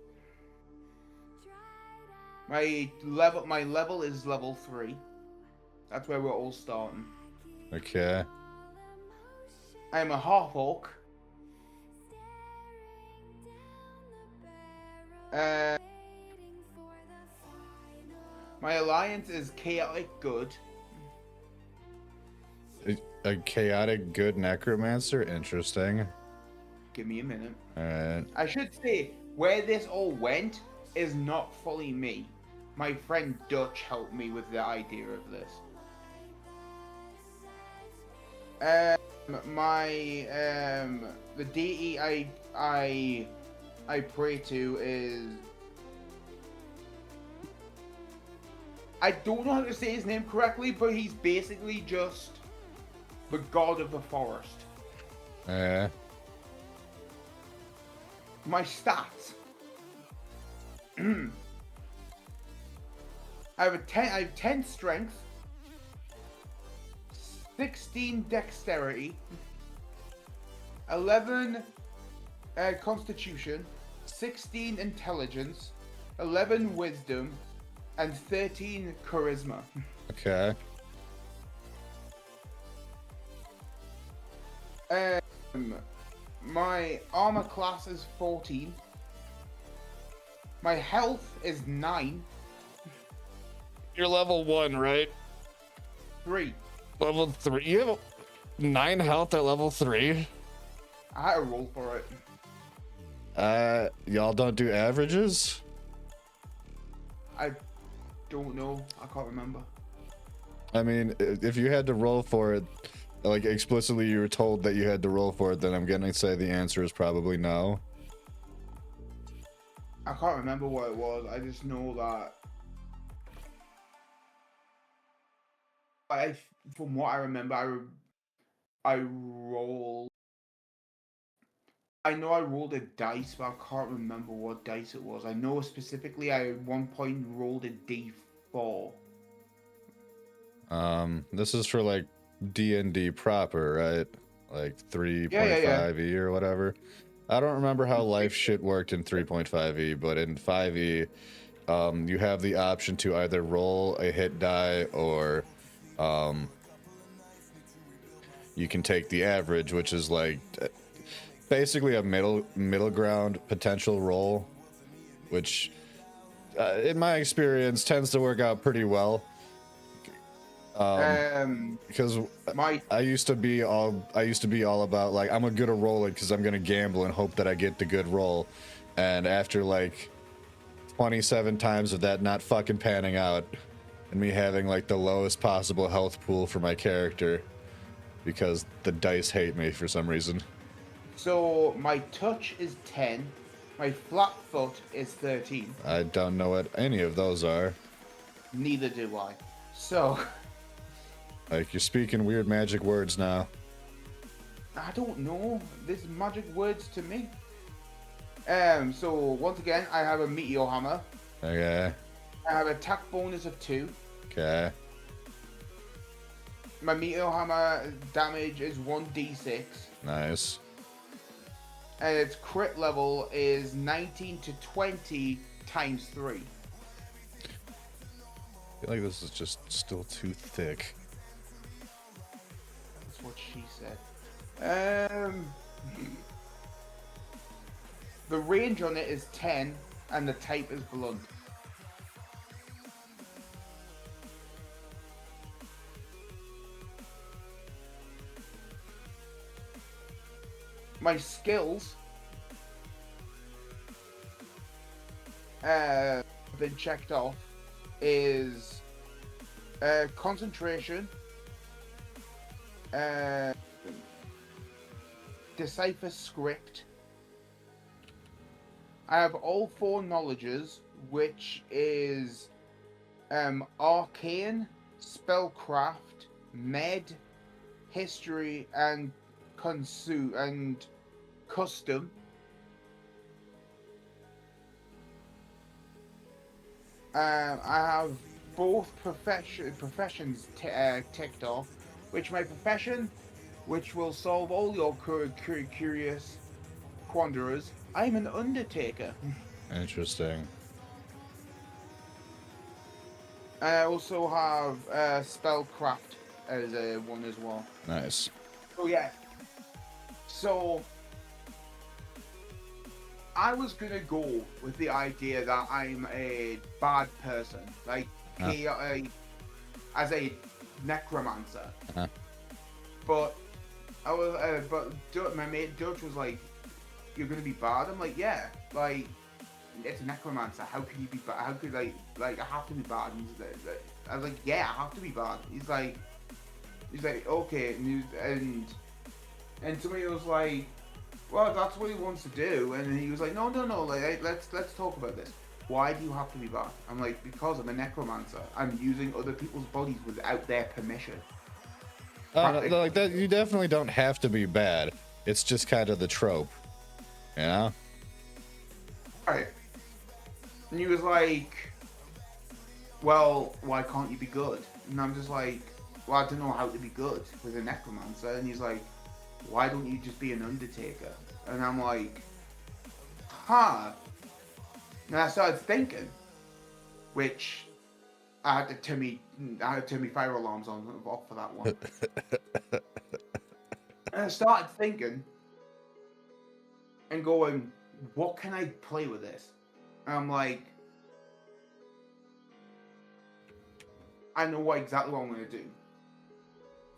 My level is level 3. That's where we're all starting. Okay. I am a half orc. My alliance is chaotic good. A chaotic good necromancer? Interesting. Give me a minute. Alright. I should say, where this all went is not fully me. My friend Dutch helped me with the idea of this. The deity I pray to is, I don't know how to say his name correctly, but he's basically just the god of the forest. My stats. I have 10 strength, 16 dexterity, 11 constitution, 16 intelligence, 11 wisdom, and 13 charisma. Okay. My armor class is 14. My health is 9. You're level 1, right? 3. Level 3? You have 9 health at level 3? I had to roll for it. Y'all don't do averages? I don't know. I can't remember. I mean, if you had to roll for it, like explicitly you were told that you had to roll for it, then I'm gonna say the answer is probably no. I can't remember what it was. I just know that from what I remember, I rolled. I know I rolled a dice, but I can't remember what dice it was. I know specifically I at one point rolled a D4. This is for like D&D proper, right? Like 3.5e or whatever. I don't remember how life shit worked in 3.5e, but in 5e, you have the option to either roll a hit die or you can take the average, which is like basically a middle ground potential roll, which in my experience tends to work out pretty well. Because I used to be all about like I'm gonna roll it because I'm gonna gamble and hope that I get the good roll, and after like 27 times of that not fucking panning out, and me having like the lowest possible health pool for my character because the dice hate me for some reason. So my touch is 10, my flat foot is 13. I don't know what any of those are. Neither do I. So like you're speaking weird magic words now. I don't know. This magic words to me. So once again, I have a meteor hammer. Okay. I have attack bonus of 2. Okay. My meteor hammer damage is 1d6. Nice. and its crit level is 19 to 20 times 3. I feel like this is just still too thick. That's what she said. The range on it is 10, and the type is blunt. My skills been checked off is concentration, decipher script. I have all 4 knowledges, which is arcane, spellcraft, med, history, and custom. I have both professions ticked off, which my profession, which will solve all your curious quanderers. I'm an undertaker. Interesting. I also have spellcraft as a one as well. Nice. Oh yeah. So I was gonna go with the idea that I'm a bad person, like as a necromancer. But I was, my mate Dutch was like, "You're gonna be bad." I'm like, "Yeah, like it's a necromancer. How can you be bad? How could like I have to be bad?" And I was like, "Yeah, I have to be bad." He's like, "Okay," and somebody was like, "Well, that's what he wants to do," and he was like, "No, like let's talk about this. Why do you have to be bad?" I'm like, "Because I'm a necromancer. I'm using other people's bodies without their permission." Like that, you definitely don't have to be bad. It's just kind of the trope, you know? Right. And he was like, "Well, why can't you be good?" And I'm just like, "Well, I don't know how to be good with a necromancer." And he's like, "Why don't you just be an undertaker?" And I'm like, "Huh." And I started thinking, which I had to turn me fire alarms off for that one. And I started thinking and going, "What can I play with this?" And I'm like, I know exactly what I'm gonna do.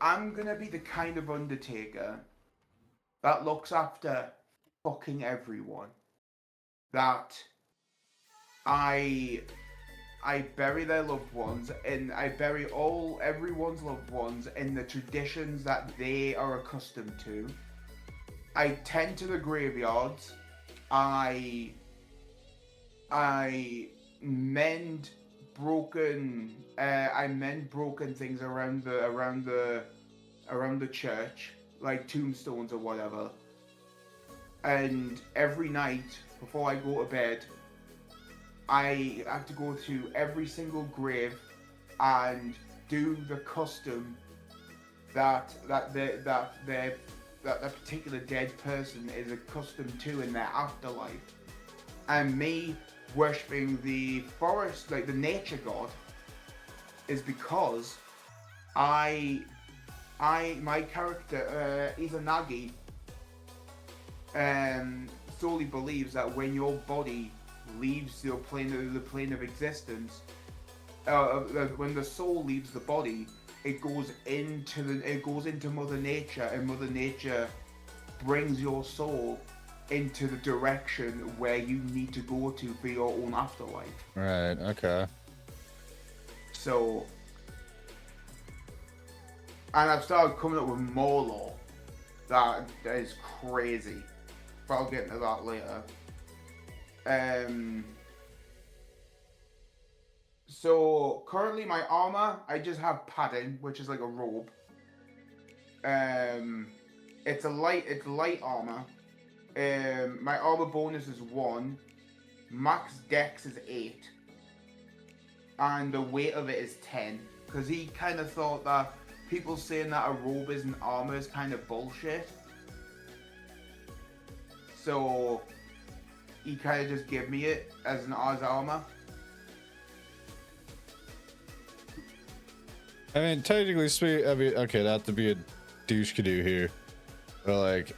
I'm gonna be the kind of undertaker that looks after fucking everyone. That I bury their loved ones, and I bury everyone's loved ones in the traditions that they are accustomed to. I tend to the graveyards. I mend broken things around the church, like tombstones or whatever. And every night before I go to bed, I have to go to every single grave and do the custom that the particular dead person is accustomed to in their afterlife. And me worshipping the forest, like the nature god, is because my character Izanagi solely believes that when your body leaves the plane of existence, when the soul leaves the body, it goes into Mother Nature, and Mother Nature brings your soul into the direction where you need to go to for your own afterlife. Right. Okay. So, and I've started coming up with more lore that is crazy, but I'll get into that later. So currently my armor, I just have padding, which is like a robe. It's light armor. My armor bonus is 1. Max dex is 8. And the weight of it is 10. Because he kind of thought that people saying that a robe isn't armor is kind of bullshit. So he kind of just gave me it as an Oz armor. I mean, technically speaking, I mean, okay, not to be a douche-cadoo here, but like,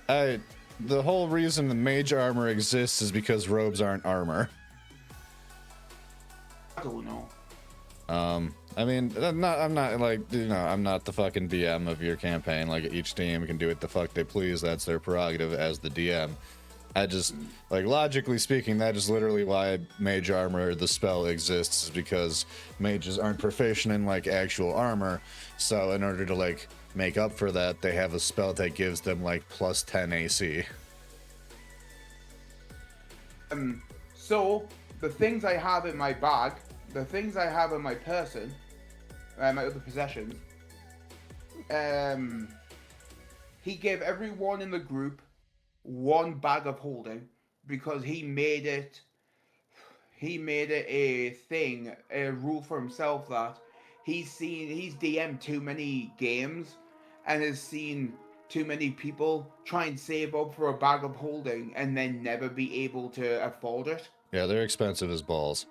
the whole reason the mage armor exists is because robes aren't armor. I don't know. I mean, I'm not like, you know, I'm not the fucking DM of your campaign. Like, each DM can do what the fuck they please. That's their prerogative as the DM. I just, like, logically speaking, that is literally why mage armor, the spell, exists, is because mages aren't proficient in, like, actual armor. So in order to, like, make up for that, they have a spell that gives them, like, plus 10 AC. So the things I have in my bag, the things I have in my person, my other possessions, he gave everyone in the group one bag of holding because he made it a thing, a rule for himself that he's DM'd too many games and has seen too many people try and save up for a bag of holding and then never be able to afford it. Yeah, they're expensive as balls.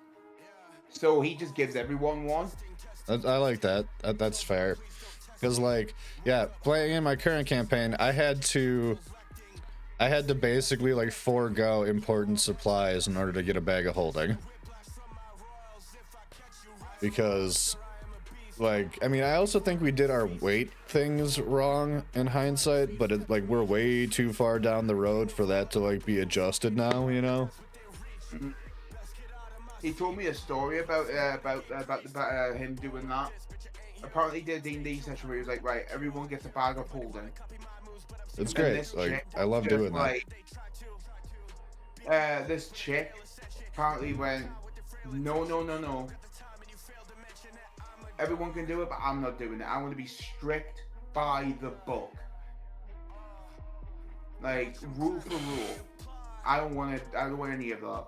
So he just gives everyone one. I like that. That's fair. Because, like, yeah, playing in my current campaign, I had to basically, like, forego important supplies in order to get a bag of holding. Because, like, I mean, I also think we did our weight things wrong in hindsight, but it, like, we're way too far down the road for that to, like, be adjusted now, you know? He told me a story about him doing that. Apparently, he did a D&D session where he was like, right, everyone gets a bag of holding. It's great. Like, I love doing that. This chick apparently went, no. Everyone can do it, but I'm not doing it. I'm going to be strict by the book. Like, rule for rule. I don't want any of that.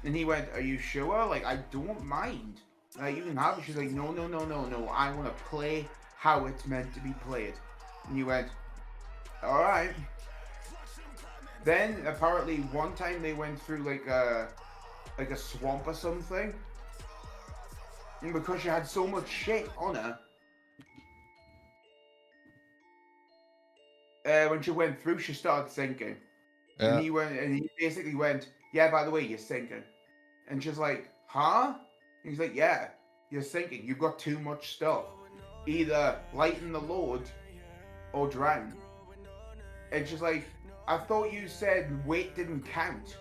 And he went, are you sure? Like, I don't mind. Like, you can have it. She's like, no. I want to play how it's meant to be played. And you went, all right. Then apparently one time they went through like a swamp or something, and because she had so much shit on her, when she went through, she started sinking. Yeah. And he basically went, yeah, by the way, you're sinking. And she's like, huh? And he's like, yeah, you're sinking. You've got too much stuff. Either lighten the load or drown. And she's like, I thought you said weight didn't count.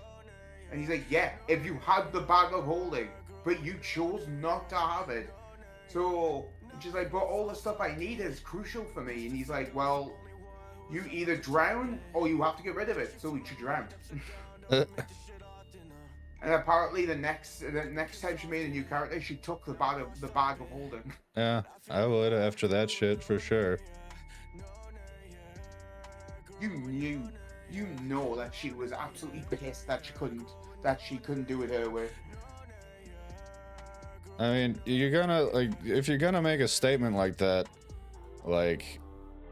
And he's like, yeah, if you had the bag of holding, but you chose not to have it. So she's like, but all the stuff I need is crucial for me. And he's like, well, you either drown or you have to get rid of it. So she drowned. And apparently the next time she made a new character, she took the bag of holding. Yeah, I would after that shit for sure. You know that she was absolutely pissed that she couldn't do it her way. I mean, you're gonna, like, if you're gonna make a statement like that, like,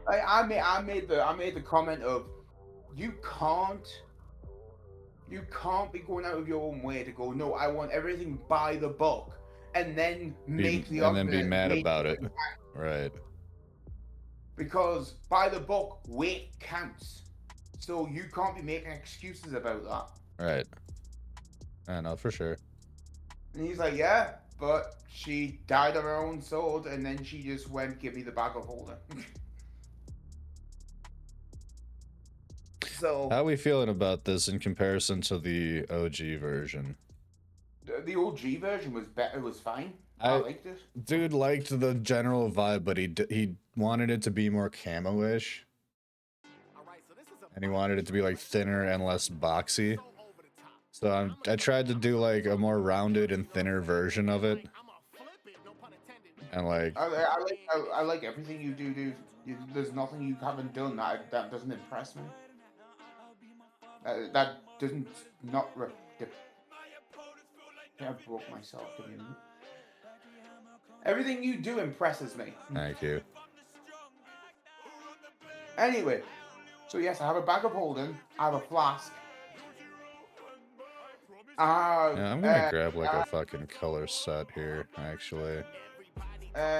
I made the comment of, you can't be going out of your own way to go, no, I want everything by the book, and then make the and then be mad about it. Right. Because by the book, weight counts. So you can't be making excuses about that. Right. I know, for sure. And he's like, yeah, but she died on her own sword, and then she just went, give me the bag of holding. So how are we feeling about this in comparison to the OG version? The OG version was better. It was fine. I liked it. Dude liked the general vibe, but he wanted it to be more camo-ish. And he wanted it to be like thinner and less boxy. So I tried to do like a more rounded and thinner version of it. And like I like everything you do, dude. There's nothing you haven't done that doesn't impress me. That doesn't not. I broke myself. Everything you do impresses me. Thank you. Anyway, So yes, I have a bag of holding. I have a flask. Yeah, I'm gonna grab like a fucking color set here, actually. I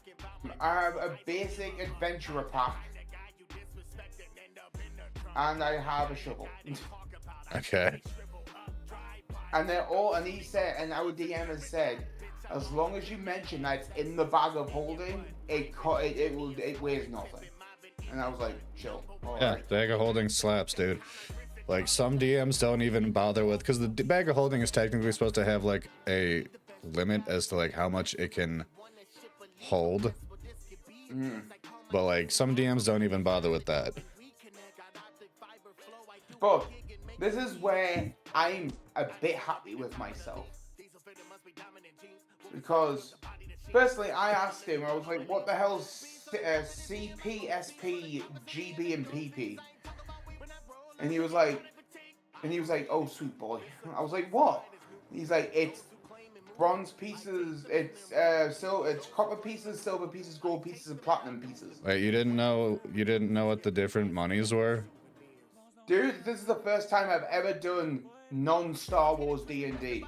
have a basic adventurer pack. And I have a shovel. Okay. And they're all, and he said, and our DM has said, as long as you mention that it's in the bag of holding, it weighs nothing. And I was like, chill. Yeah, bag of holding slaps, dude. Like, some DMs don't even bother with, because the bag of holding is technically supposed to have like a limit as to like how much it can hold. But like some DMs don't even bother with that. But this is where I'm a bit happy with myself. Because, firstly, I asked him, I was like, what the hell's CP, SP, GB, and PP? And he was like, oh, sweet boy. I was like, what? He's like, it's bronze pieces, it's copper pieces, silver pieces, gold pieces, and platinum pieces. Wait, you didn't know what the different monies were? Dude, this is the first time I've ever done non-Star Wars D&D.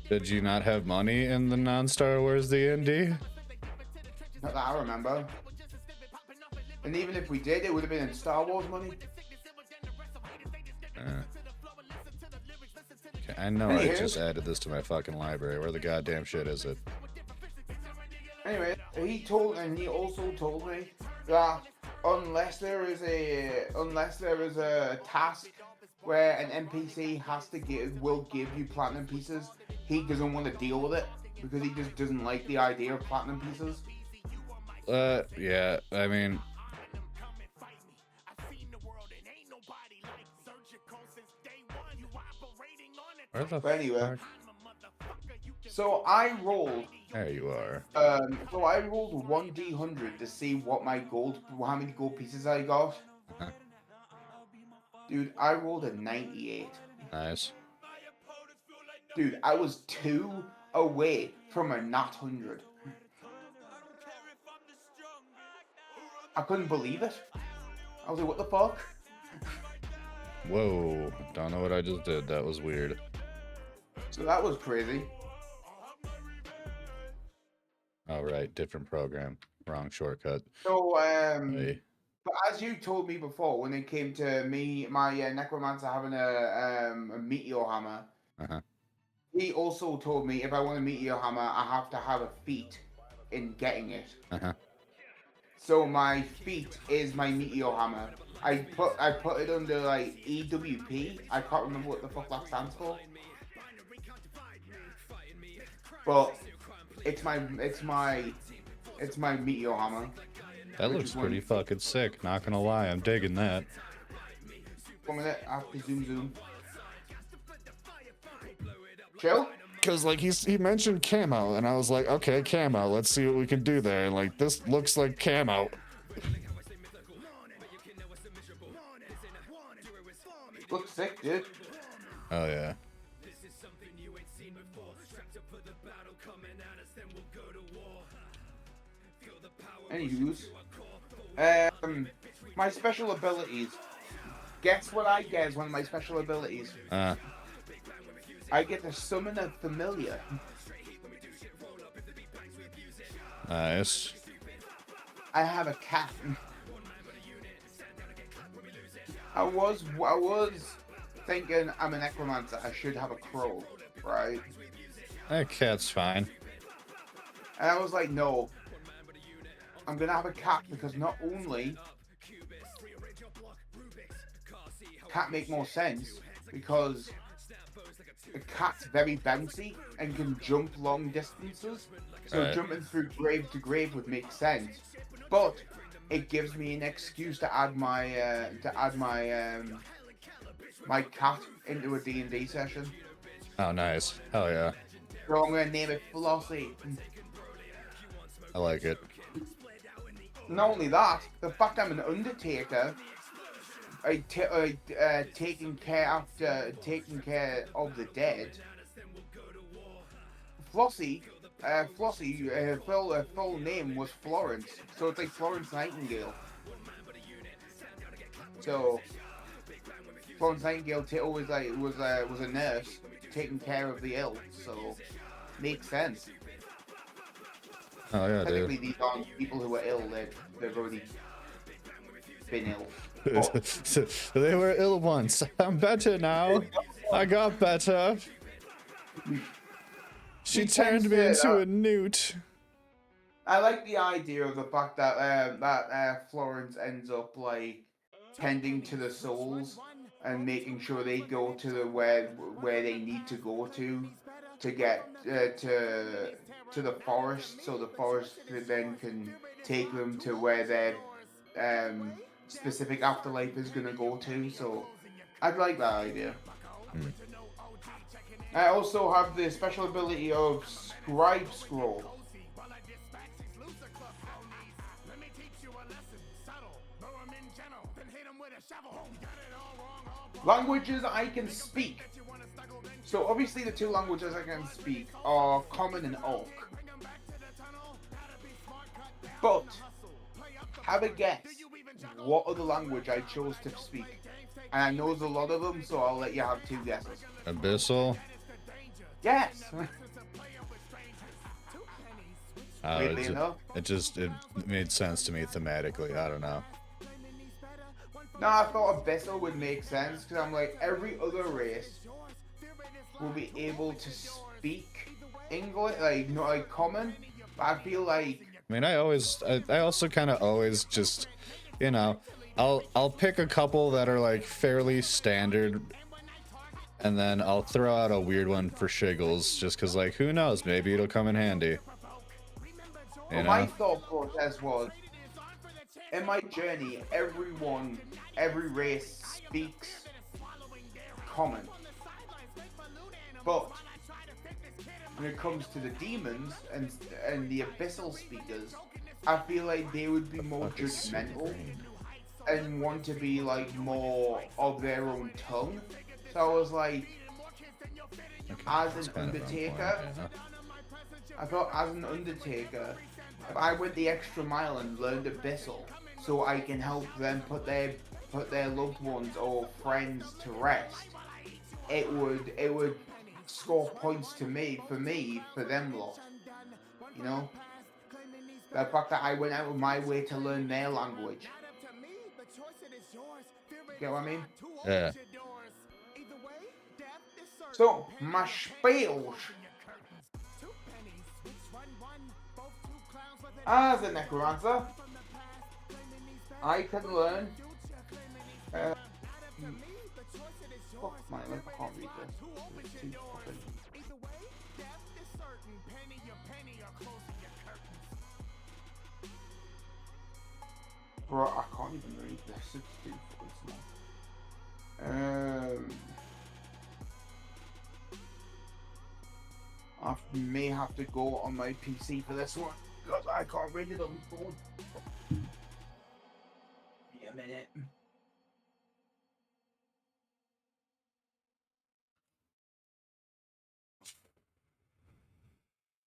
Did you not have money in the non-Star Wars D&D? Not that I remember. And even if we did, it would have been in Star Wars money. Okay, I know I just added this to my fucking library. Where the goddamn shit is it? Anyway, he also told me that unless there is a task where an NPC will give you platinum pieces, he doesn't want to deal with it because he just doesn't like the idea of platinum pieces. Yeah, I mean, where the But anyway, fuck? so I rolled. There you are. So I rolled 1d100 to see what how many gold pieces I got. Uh-huh. Dude, I rolled a 98. Nice. Dude, I was 2 away from a nat 100. I couldn't believe it. I was like, what the fuck? Whoa, don't know what I just did. That was weird. So that was crazy. All right, different program. Wrong shortcut. So, Hey. but as you told me before, when it came to my necromancer having a meteor hammer, Uh-huh. he also told me if I want a meteor hammer, I have to have a feat in getting it. Uh-huh. So my feat is my meteor hammer. I put it under like EWP. I can't remember what the fuck that stands for. But it's my meteor hammer. That looks pretty fucking sick, not gonna lie. I'm digging that. 1 minute, I have to zoom. Chill? Because, like, he mentioned camo, and I was like, okay, camo, let's see what we can do there. And, like, this looks like camo. Looks sick, dude. Oh, yeah. Anywho's, my special abilities. Guess what I get as one of my special abilities? I get to summon a familiar. Nice. I have a cat. I was thinking I'm a necromancer. I should have a crow, right? That cat's fine. And I was like, no. I'm gonna have a cat because not only cat make more sense because a cat's very bouncy and can jump long distances. So Right. jumping through grave to grave would make sense. But it gives me an excuse to add my my cat into a D&D session. Oh, nice. Hell yeah. So I'm gonna name it Flossie. I like it. Not only that, the fact I'm an undertaker, taking care of the dead. Flossie, her full name was Florence, so it's like Florence Nightingale. So Florence Nightingale always like was a nurse taking care of the ill, so makes sense. Oh yeah, Technically, dude. these aren't people who are ill; they've already been ill. They were ill once. I'm better now. I got better. She turned me into a newt. I like the idea of the fact that Florence ends up like tending to the souls and making sure they go to where they need to go to get to the forest, so the forest then can take them to where their specific afterlife is gonna go to. So I'd like that idea. I also have the special ability of Scribe Scroll. Languages I can speak. So obviously the two languages I can speak are Common and Orc. But have a guess what other language I chose to speak. And I know there's a lot of them, so I'll let you have two guesses. Abyssal? Yes! It made sense to me thematically. I don't know. No, I thought Abyssal would make sense because I'm like, every other race will be able to speak English, like not like Common. But I feel like, I mean, I also kind of always just, you know, I'll pick a couple that are like fairly standard, and then I'll throw out a weird one for shiggles, just cause like who knows, maybe it'll come in handy. well, my thought process was, in my journey, every race speaks Common. But when it comes to the demons and the Abyssal speakers, I feel like they would be more judgmental and want to be like more of their own tongue. So I was like, as an Undertaker, I thought as an Undertaker, if I went the extra mile and learned Abyssal, so I can help them put their loved ones or friends to rest, it would score points to me for them lot. You know, the fact that I went out of my way to learn their language. Get what I mean? Yeah. So my spiels. As a necromancer, I can learn. Fuck my life, I can't read this. It's too fucking. Bro, I can't even read this. It's too fucking small. I may have to go on my PC for this one because I can't read it on the phone. Give me a minute.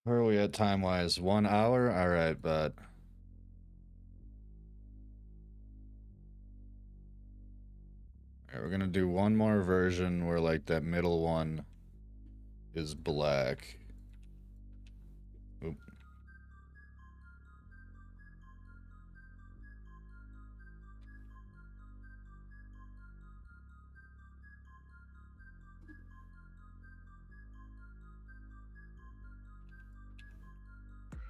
Where are we at time-wise? 1 hour? Alright, but... Alright, we're gonna do one more version where, like, that middle one is black. Oop.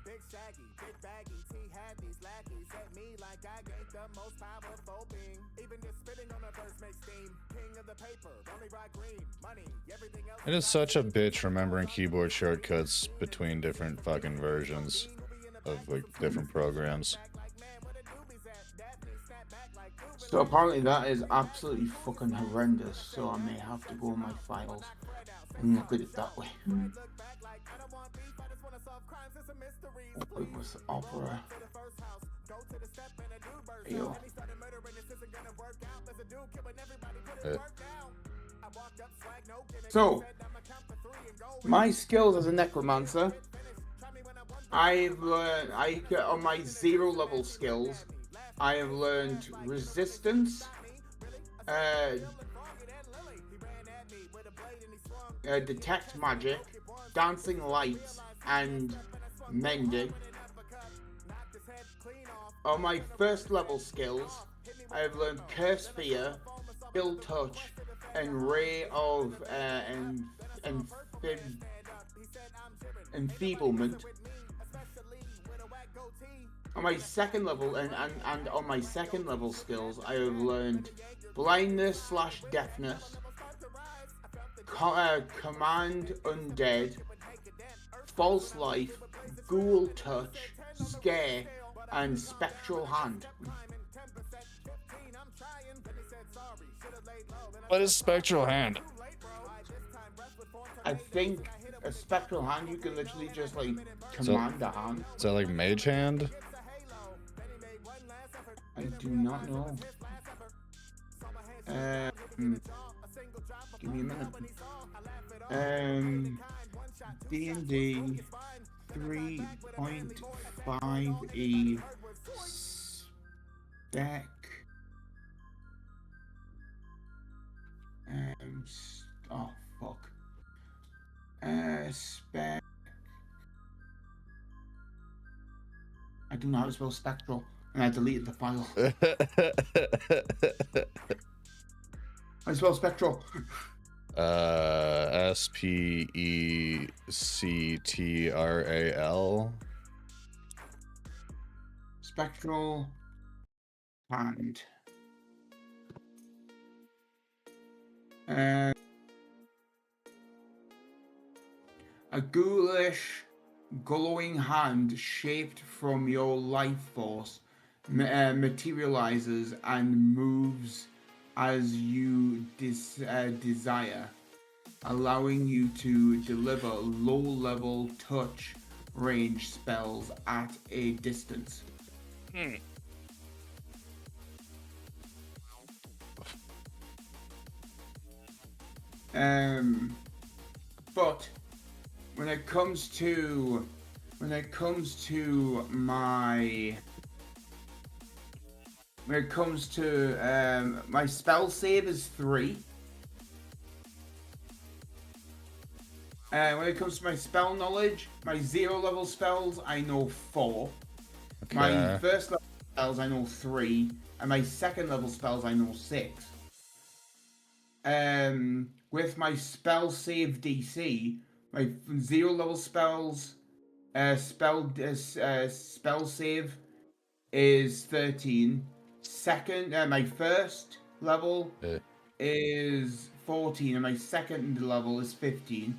Big shaggy, big baggy, T-Haddies, lackeys at me like I ain't the most powerful being. Even just spitting on a verse makes steam. King of the paper, only rock green, money, everything else. It is such a bitch remembering keyboard shortcuts between different fucking versions of, like, different programs. So apparently that is absolutely fucking horrendous, so I may have to go in my files and look at it that way. It was opera. Yo. So, my skills as a necromancer, I've learned, on my 0 level skills, I have learned resistance, detect magic, dancing lights, and mending. On my first level skills, I have learned Curse Fear, Ill Touch, and Ray of Enfeeblement. On my second level and on my second level skills, I have learned Blindness / Deafness, Command Undead, False Life, Ghoul Touch, Scare, and Spectral Hand. What is Spectral Hand? I think a Spectral Hand, you can literally just like command a hand. Is that like Mage Hand? I do not know. Give me a minute. D&D 3.5e spec. Oh fuck. Spec. I don't know how to spell spectral, and I deleted the file. I spell spectral. SPECTRAL. Spectral hand. A ghoulish, glowing hand shaped from your life force materializes and moves as you desire, allowing you to deliver low-level touch range spells at a distance. But when it comes to my spell save is 3. When it comes to my spell knowledge, my 0 level spells I know 4. Okay. My first level spells I know 3, and my second level spells I know 6. With my spell save DC, my 0 level spells spell save is 13. My first level is 14, and my second level is 15.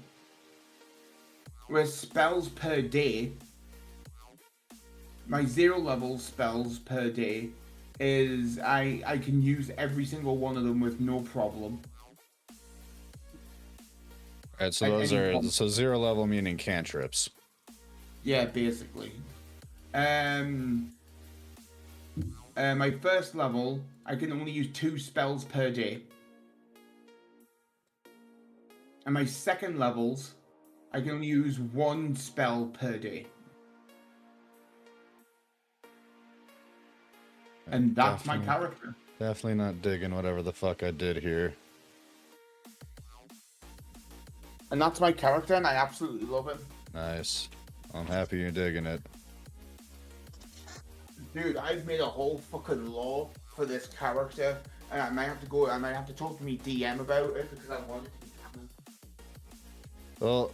With spells per day, my 0 level spells per day is I can use every single one of them with no problem. Alright, so those are 0 level meaning cantrips. Yeah, basically. My first level, I can only use 2 spells per day. And my second levels, I can only use 1 spell per day. And that's my character. Definitely not digging whatever the fuck I did here. And that's my character, and I absolutely love him. Nice. I'm happy you're digging it. Dude, I've made a whole fucking lore for this character, and I might have to talk to me DM about it because I want it to be canon. Well,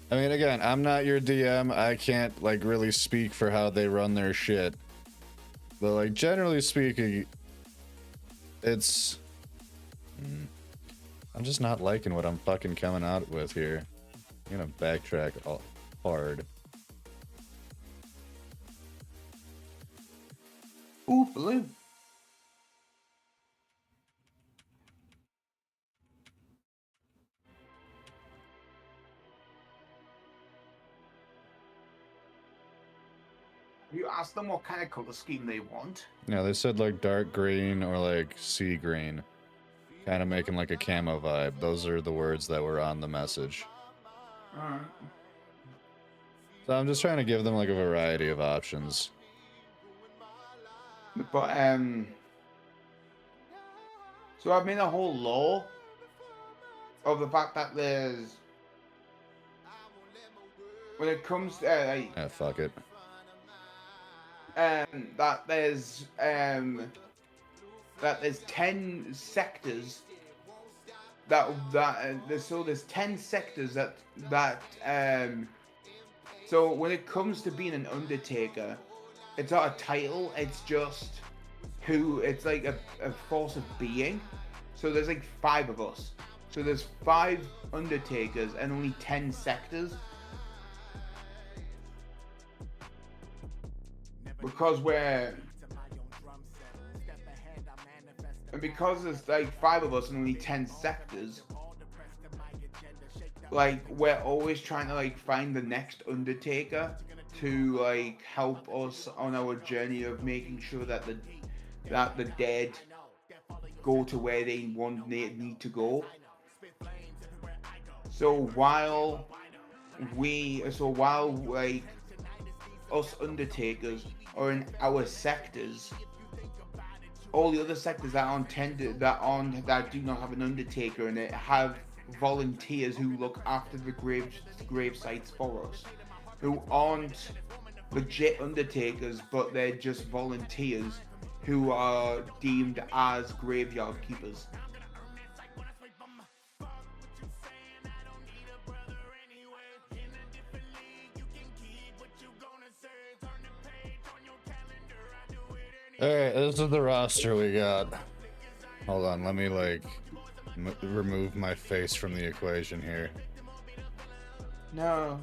I mean, again, I'm not your DM. I can't, like, really speak for how they run their shit. But, like, generally speaking, it's... I'm just not liking what I'm fucking coming out with here. I'm gonna backtrack hard. Ooh, blue. You ask them what kind of color scheme they want. Yeah, they said like dark green or like sea green. Kind of making like a camo vibe. Those are the words that were on the message. Alright. So I'm just trying to give them like a variety of options. But So I've made a whole lore of the fact that there's, when it comes to Fuck it. that there's 10 sectors there's 10 sectors so when it comes to being an Undertaker, it's not a title, it's just it's like a force of being. So there's like 5 of us. So there's 5 Undertakers and only 10 sectors. Because there's like 5 of us and only 10 sectors, like we're always trying to like find the next Undertaker to like help us on our journey of making sure that the dead go to where they need to go. So while like us Undertakers are in our sectors, all the other sectors that do not have an Undertaker in it have volunteers who look after the grave sites for us, who aren't legit Undertakers, but they're just volunteers who are deemed as graveyard keepers. Alright, this is the roster we got. Hold on, let me like remove my face from the equation here. No.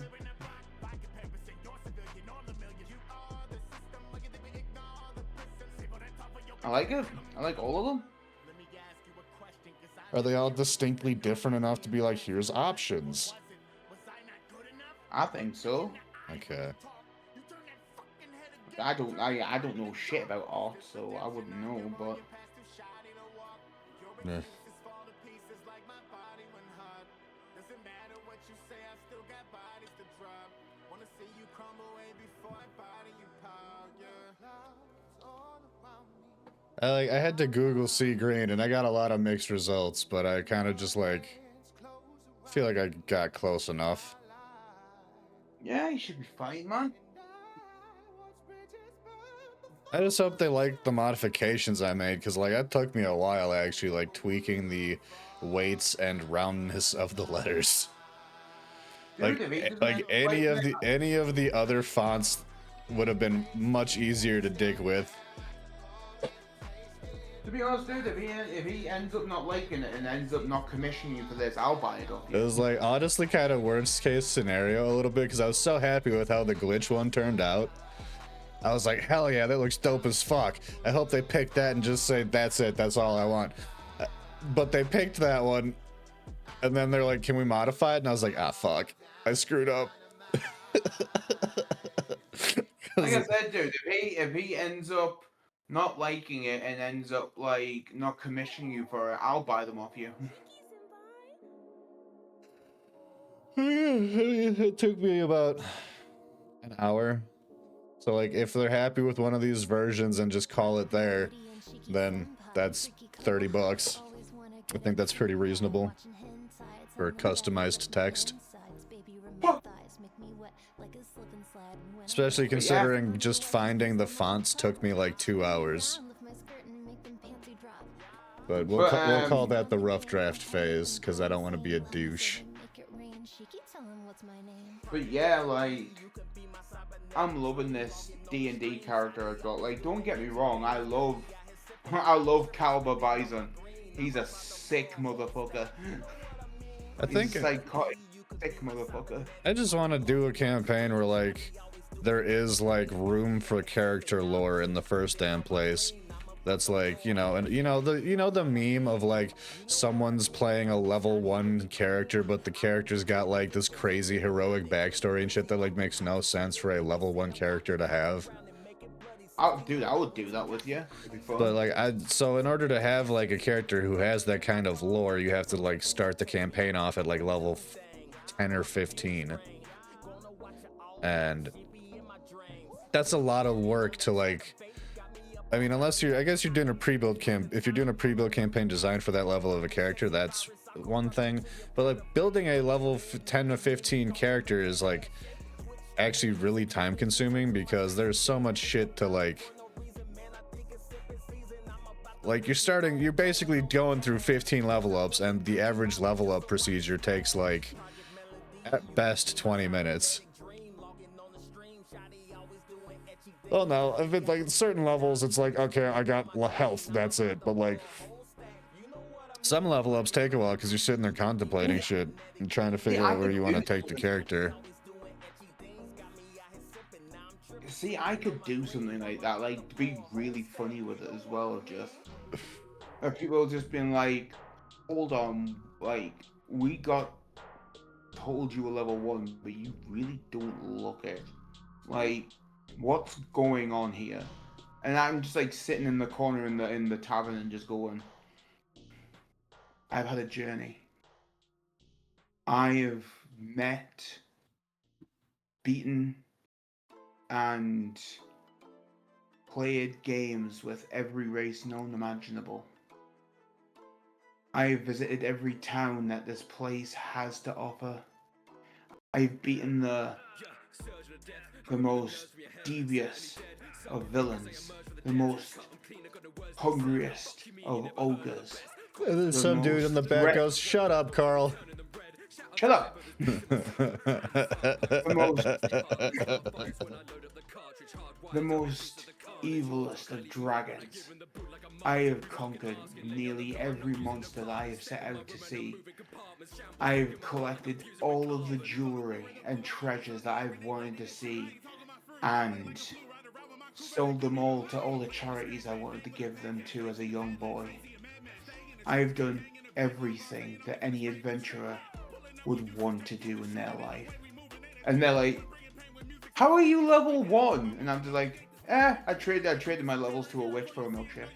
I like it. I like all of them. Are they all distinctly different enough to be like, here's options? I think so. Okay. I don't know shit about art, so I wouldn't know, but Yeah. I had to Google sea green and I got a lot of mixed results, but I kind of just like feel like I got close enough. yeah, you should be fine, man. I just hope they like the modifications I made, because like that took me a while actually, like tweaking the weights and roundness of the letters. Dude, Like any of the other fonts would have been much easier to dig with. To be honest, dude, if he ends up not liking it and ends up not commissioning you for this, I'll buy it off you. It was like honestly kind of worst case scenario a little bit, because I was so happy with how the glitch one turned out. I was like, hell yeah, that looks dope as fuck. I hope they picked that and just say, that's it, that's all I want. But they picked that one, and then they're like, can we modify it? And I was like, ah, fuck. I screwed up. Like I said, dude, if he ends up not liking it and ends up like not commissioning you for it, I'll buy them off you. It took me about an hour. So like if they're happy with one of these versions and just call it there, then that's $30. I think that's pretty reasonable for customized text. Especially considering just finding the fonts took me like 2 hours. But we'll call that the rough draft phase, because I don't want to be a douche. But yeah, like, I'm loving this D&D character I got. Like, don't get me wrong, I love Caliber Bison. He's a sick motherfucker. He's a psychotic, sick motherfucker. I just want to do a campaign where like there is like room for character lore in the first damn place. That's like, you know, and you know the meme of like someone's playing a level 1 character, but the character's got like this crazy heroic backstory and shit that like makes no sense for a level 1 character to have. Dude, I would do that with you. It'd be fun. But like so in order to have like a character who has that kind of lore, you have to like start the campaign off at like level 10 or 15. And that's a lot of work to like I mean, unless I guess you're doing a pre-build if you're doing a pre-build campaign designed for that level of a character, that's one thing. But like building a level 10 to 15 character is like actually really time consuming because there's so much shit to like you're basically going through 15 level ups, and the average level up procedure takes like at best 20 minutes. Oh no, if it's like certain levels, it's like, okay, I got health, that's it. But like, some level ups take a while because you're sitting there contemplating shit and trying to figure out where you want to take the character. See, I could do something like that, like to be really funny with it as well. Just people just being like, hold on, like we told you a level 1, but you really don't look it. Like, what's going on here? And I'm just like sitting in the corner in the tavern and just going, I've had a journey. I have met, beaten, and played games with every race known imaginable. I have visited every town that this place has to offer. I've beaten the most devious of villains, the most hungriest of ogres. And then some dude in the back goes, "Shut up, Carl." Shut up. The most evilest of dragons. I have conquered nearly every monster that I have set out to see. I have collected all of the jewelry and treasures that I've wanted to see, and sold them all to all the charities I wanted to give them to as a young boy. I have done everything that any adventurer would want to do in their life. And they're like, how are you level 1? And I'm just like, I traded my levels to a witch for a milkshake.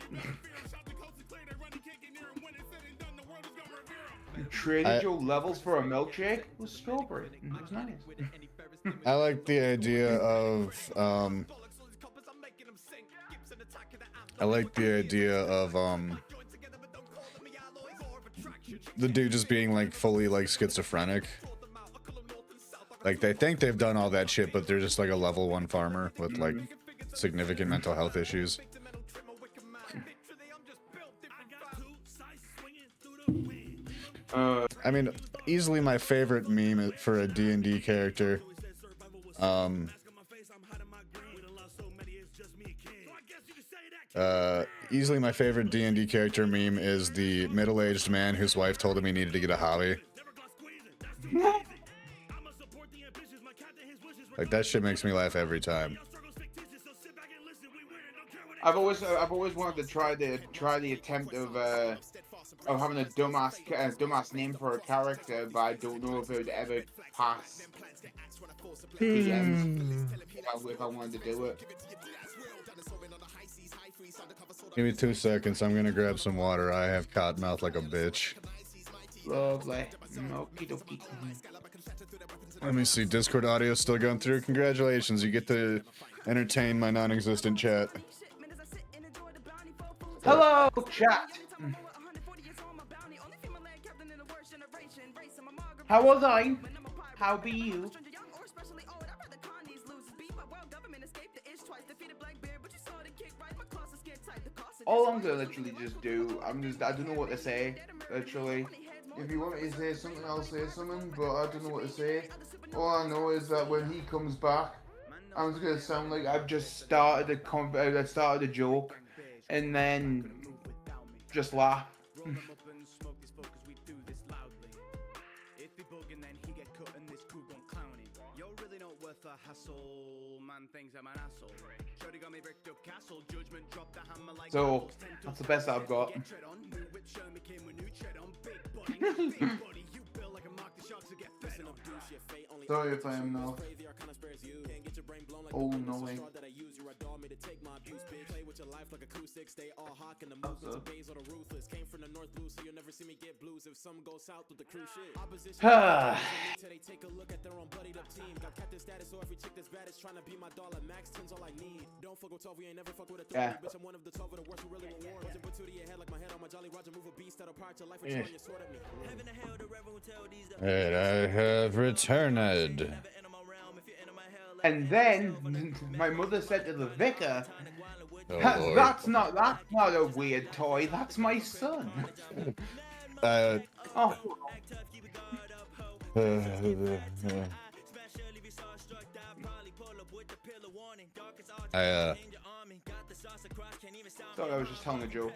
You traded your levels for a milkshake? It was strawberry. It was nice. I like the idea of the dude just being like fully like schizophrenic. Like they think they've done all that shit, but they're just like a level 1 farmer with like significant mental health issues. I mean, easily my favorite meme for a D&D character. Easily my favorite D&D character meme is the middle-aged man whose wife told him he needed to get a hobby. Like that shit makes me laugh every time. I've always wanted to try the attempt of having a dumbass name for a character, but I don't know if it would ever pass DMs if I wanted to do it. Give me 2 seconds. I'm gonna grab some water. I have cotton mouth like a bitch. Lovely. Okie dokie. Let me see. Discord audio still going through. Congratulations. You get to entertain my non-existent chat. Hello, chat. How was I? How be you? All I'm gonna literally just do, I don't know what to say, literally. If you want me to say something, I'll say something, but I don't know what to say. All I know is that when he comes back, I'm just gonna sound like I've just started a joke, and then just laugh. So that's the best I've got. Sorry if I am not all knowing. take a look at their own bloodied up team. Got captain status, so every chick that's bad is trying to be my dollar. Max 10's all I need. Don't fuck with 12, we ain't never fuck with a 30. Yeah. Bitch, I'm one of the 12 of the worst who really want war. Wasn't put two to your head like my head on my Jolly Roger. Move a beast that'll part your life and throwing your sword at me. Heaven and hell, the reverend will tell these. And I have returned. And then my mother said to the vicar, Oh, Lord. that's not a weird toy, that's my son. Uh, Oh, I thought I was just telling a joke.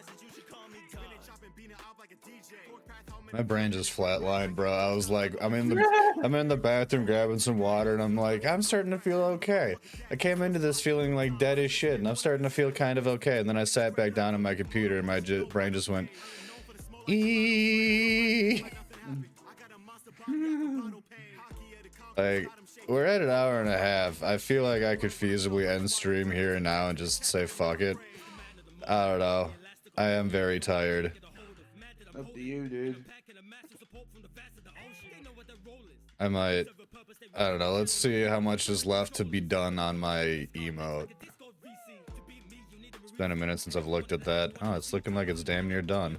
my brain just flatlined, bro. I was like, I'm in the bathroom grabbing some water, and I'm like, I'm starting to feel okay. I came into this feeling like dead as shit, and I'm starting to feel kind of okay. And then I sat back down on my computer, and my brain just went, eee. Like, we're at an hour and a half. I feel like I could feasibly end stream here and now and just say fuck it. I don't know. I am very tired. Up to you, dude. I might. I don't know. Let's see how much is left to be done on my emote. It's been a minute since I've looked at that. Oh, it's looking like it's damn near done.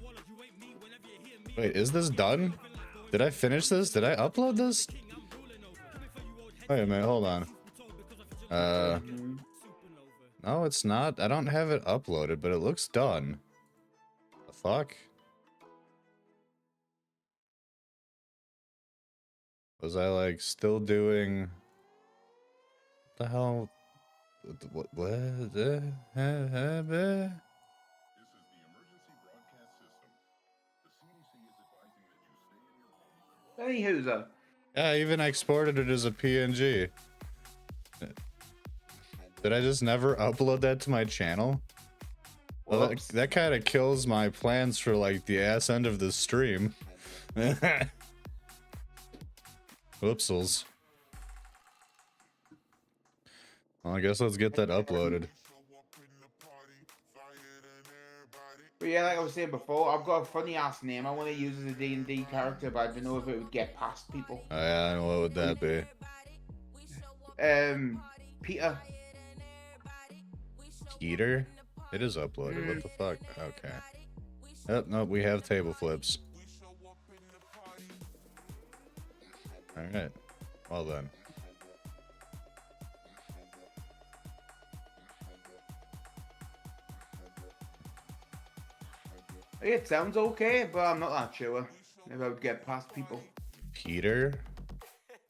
Wait, is this done? Did I finish this? Did I upload this? Wait a minute, hold on. No, it's not. I don't have it uploaded, but it looks done. The fuck? Was I like still doing? What the hell? What? Anywho's Yeah, I even exported it as a PNG. Did I just never upload that to my channel? Well, that kind of kills my plans for like the ass end of this stream. Whoopsels. Well, I guess let's get that uploaded. But yeah, like I was saying before, I've got a funny ass name I want to use as a D&D character, but I don't know if it would get past people. Oh, yeah, and what would that be? Peter. Peter? It is uploaded. What the fuck? Okay. Yep, nope, we have table flips. Alright. Well then. It sounds okay, but I'm not that sure if I would get past people. Peter?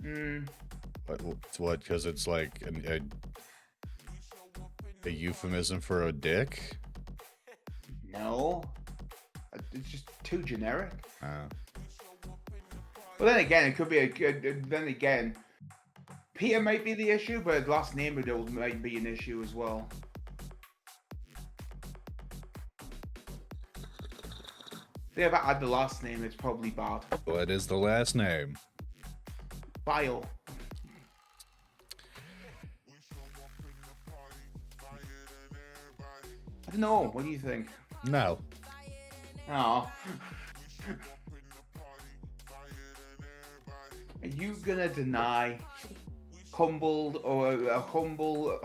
Hmm. What? Because it's like a euphemism for a dick? No. It's just too generic. Oh. Well, then again, it could be a good. Then again, Peter might be the issue, but his last name might be an issue as well. Yeah, if I add the last name, it's probably bad. What is the last name? Bile. I don't know. What do you think? No. Oh. Are you gonna deny humbled or a humble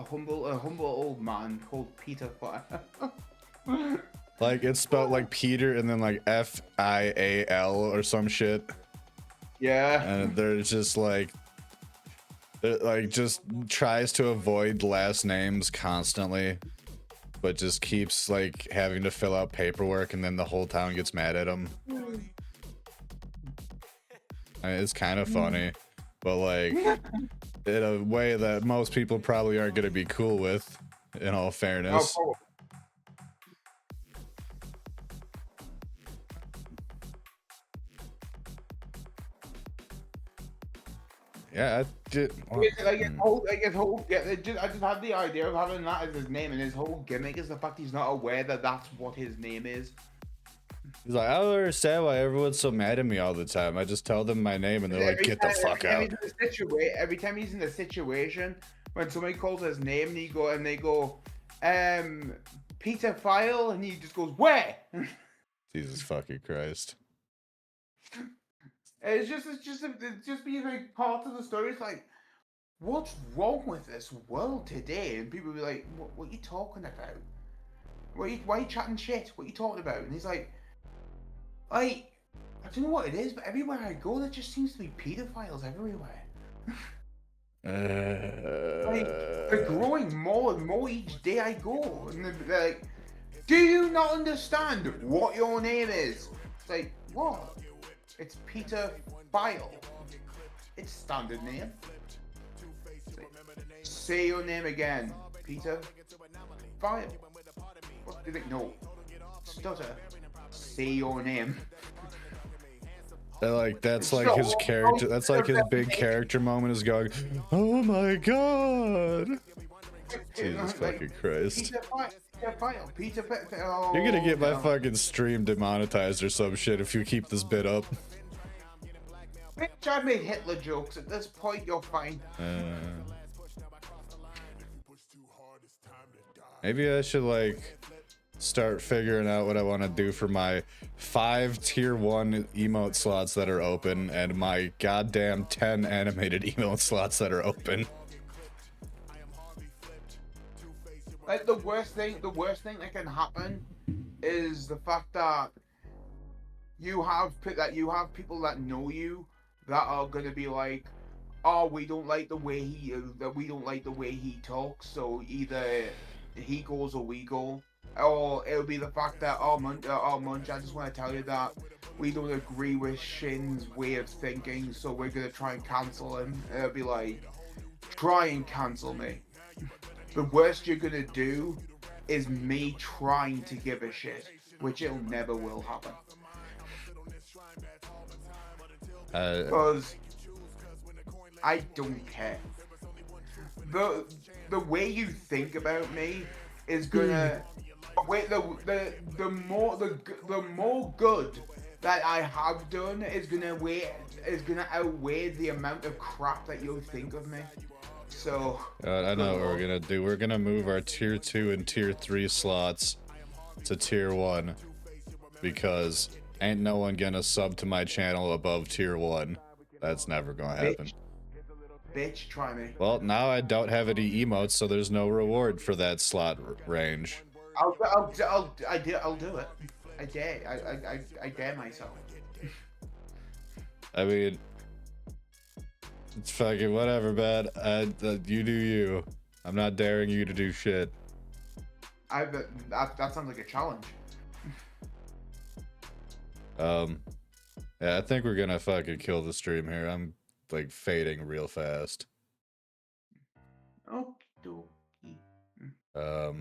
old man called Peter Fire? Like it's spelled like Peter and then like F-I-A-L or some shit. Yeah. And they're just like it like just tries to avoid last names constantly, but just keeps like having to fill out paperwork, and then the whole town gets mad at him. I mean, it's kind of funny, but like in a way that most people probably aren't going to be cool with, in all fairness. Oh, Yeah, I did. I just had the idea of having that as his name, and his whole gimmick is the fact he's not aware that that's what his name is. He's like, I don't understand why everyone's so mad at me all the time. I just tell them my name and they're like, get the fuck out. Every time he's in a situation, when somebody calls his name and they go, Peter File, and he just goes, where? Jesus fucking Christ. It's just being like part of the story. It's like, what's wrong with this world today? And people be like, what are you talking about? Why are you chatting shit? What are you talking about? And he's like, I don't know what it is, but everywhere I go, there just seems to be pedophiles everywhere. Like, they're growing more and more each day I go. And they're like, do you not understand what your name is? It's like, what? It's Peter File. It's standard name. Like, say your name again. Peter File. What do you think? No. Stutter. Say your name. Like that's like his character. That's like his big character moment is going, oh my god. Jesus fucking Christ. You're gonna get my fucking stream demonetized or some shit if you keep this bit up. Bitch, I made Hitler jokes. At this point, you're fine. Maybe I should like start figuring out what I want to do for my 5 tier 1 emote slots that are open and my goddamn 10 animated emote slots that are open. Like the worst thing that can happen is the fact that you have people that know you that are gonna be like, oh, we don't like the way he talks, so either he goes or we go. Or it'll be the fact that, Munch, I just want to tell you that we don't agree with Shin's way of thinking, so we're going to try and cancel him. It'll be like, try and cancel me. The worst you're going to do is me trying to give a shit, which it'll never will happen. Because I don't care. The way you think about me is gonna... Wait, the more good that I have done is gonna outweigh the amount of crap that you'll think of me. So I know what we're gonna do. We're gonna move our tier 2 and tier 3 slots to tier 1 because ain't no one gonna sub to my channel above tier 1. That's never gonna happen. Bitch, try me. Well, now I don't have any emotes, so there's no reward for that slot range. I'll do it. I dare myself. I mean, it's fucking whatever, man. You do you. I'm not daring you to do shit. That sounds like a challenge. Yeah, I think we're gonna fucking kill the stream here. I'm like fading real fast. Okey-dokey. I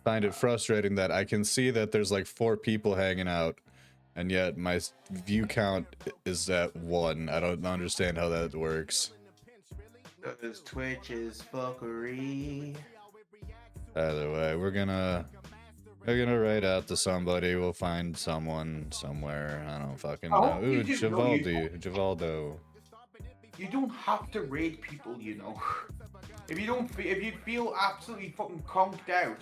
find it frustrating that I can see that there's like 4 people hanging out, and yet my view count is at 1. I don't understand how that works. Because Twitch is fuckery. Either way, we're gonna write out to somebody. We'll find someone somewhere. I don't fucking know. Ooh, Givaldo. You don't have to raid people, you know. If you feel absolutely fucking conked out,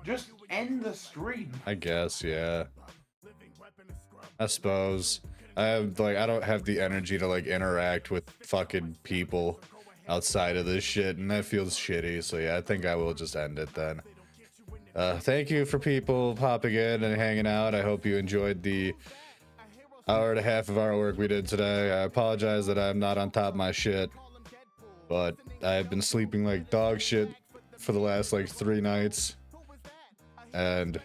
just end the stream. I guess, yeah. I suppose. I don't have the energy to like interact with fucking people outside of this shit, and that feels shitty. So yeah, I think I will just end it then. Thank you for people popping in and hanging out. I hope you enjoyed the hour and a half of artwork we did today. I apologize that I'm not on top of my shit, but I've been sleeping like dog shit for the last like 3 nights, and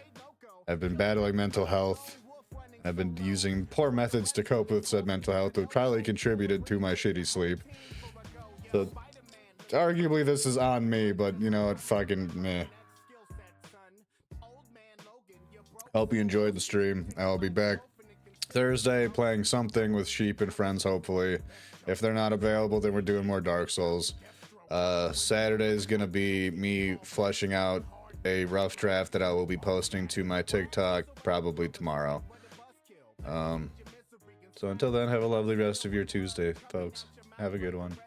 I've been battling mental health. I've been using poor methods to cope with said mental health, which probably contributed to my shitty sleep. So arguably this is on me, but you know what, fucking meh. Hope you enjoyed the stream. I'll be back Thursday playing something with Sheep and friends, hopefully. If they're not available, then we're doing more Dark Souls. Saturday is gonna be me fleshing out a rough draft that I will be posting to my TikTok probably tomorrow. So until then, have a lovely rest of your Tuesday, folks. Have a good one.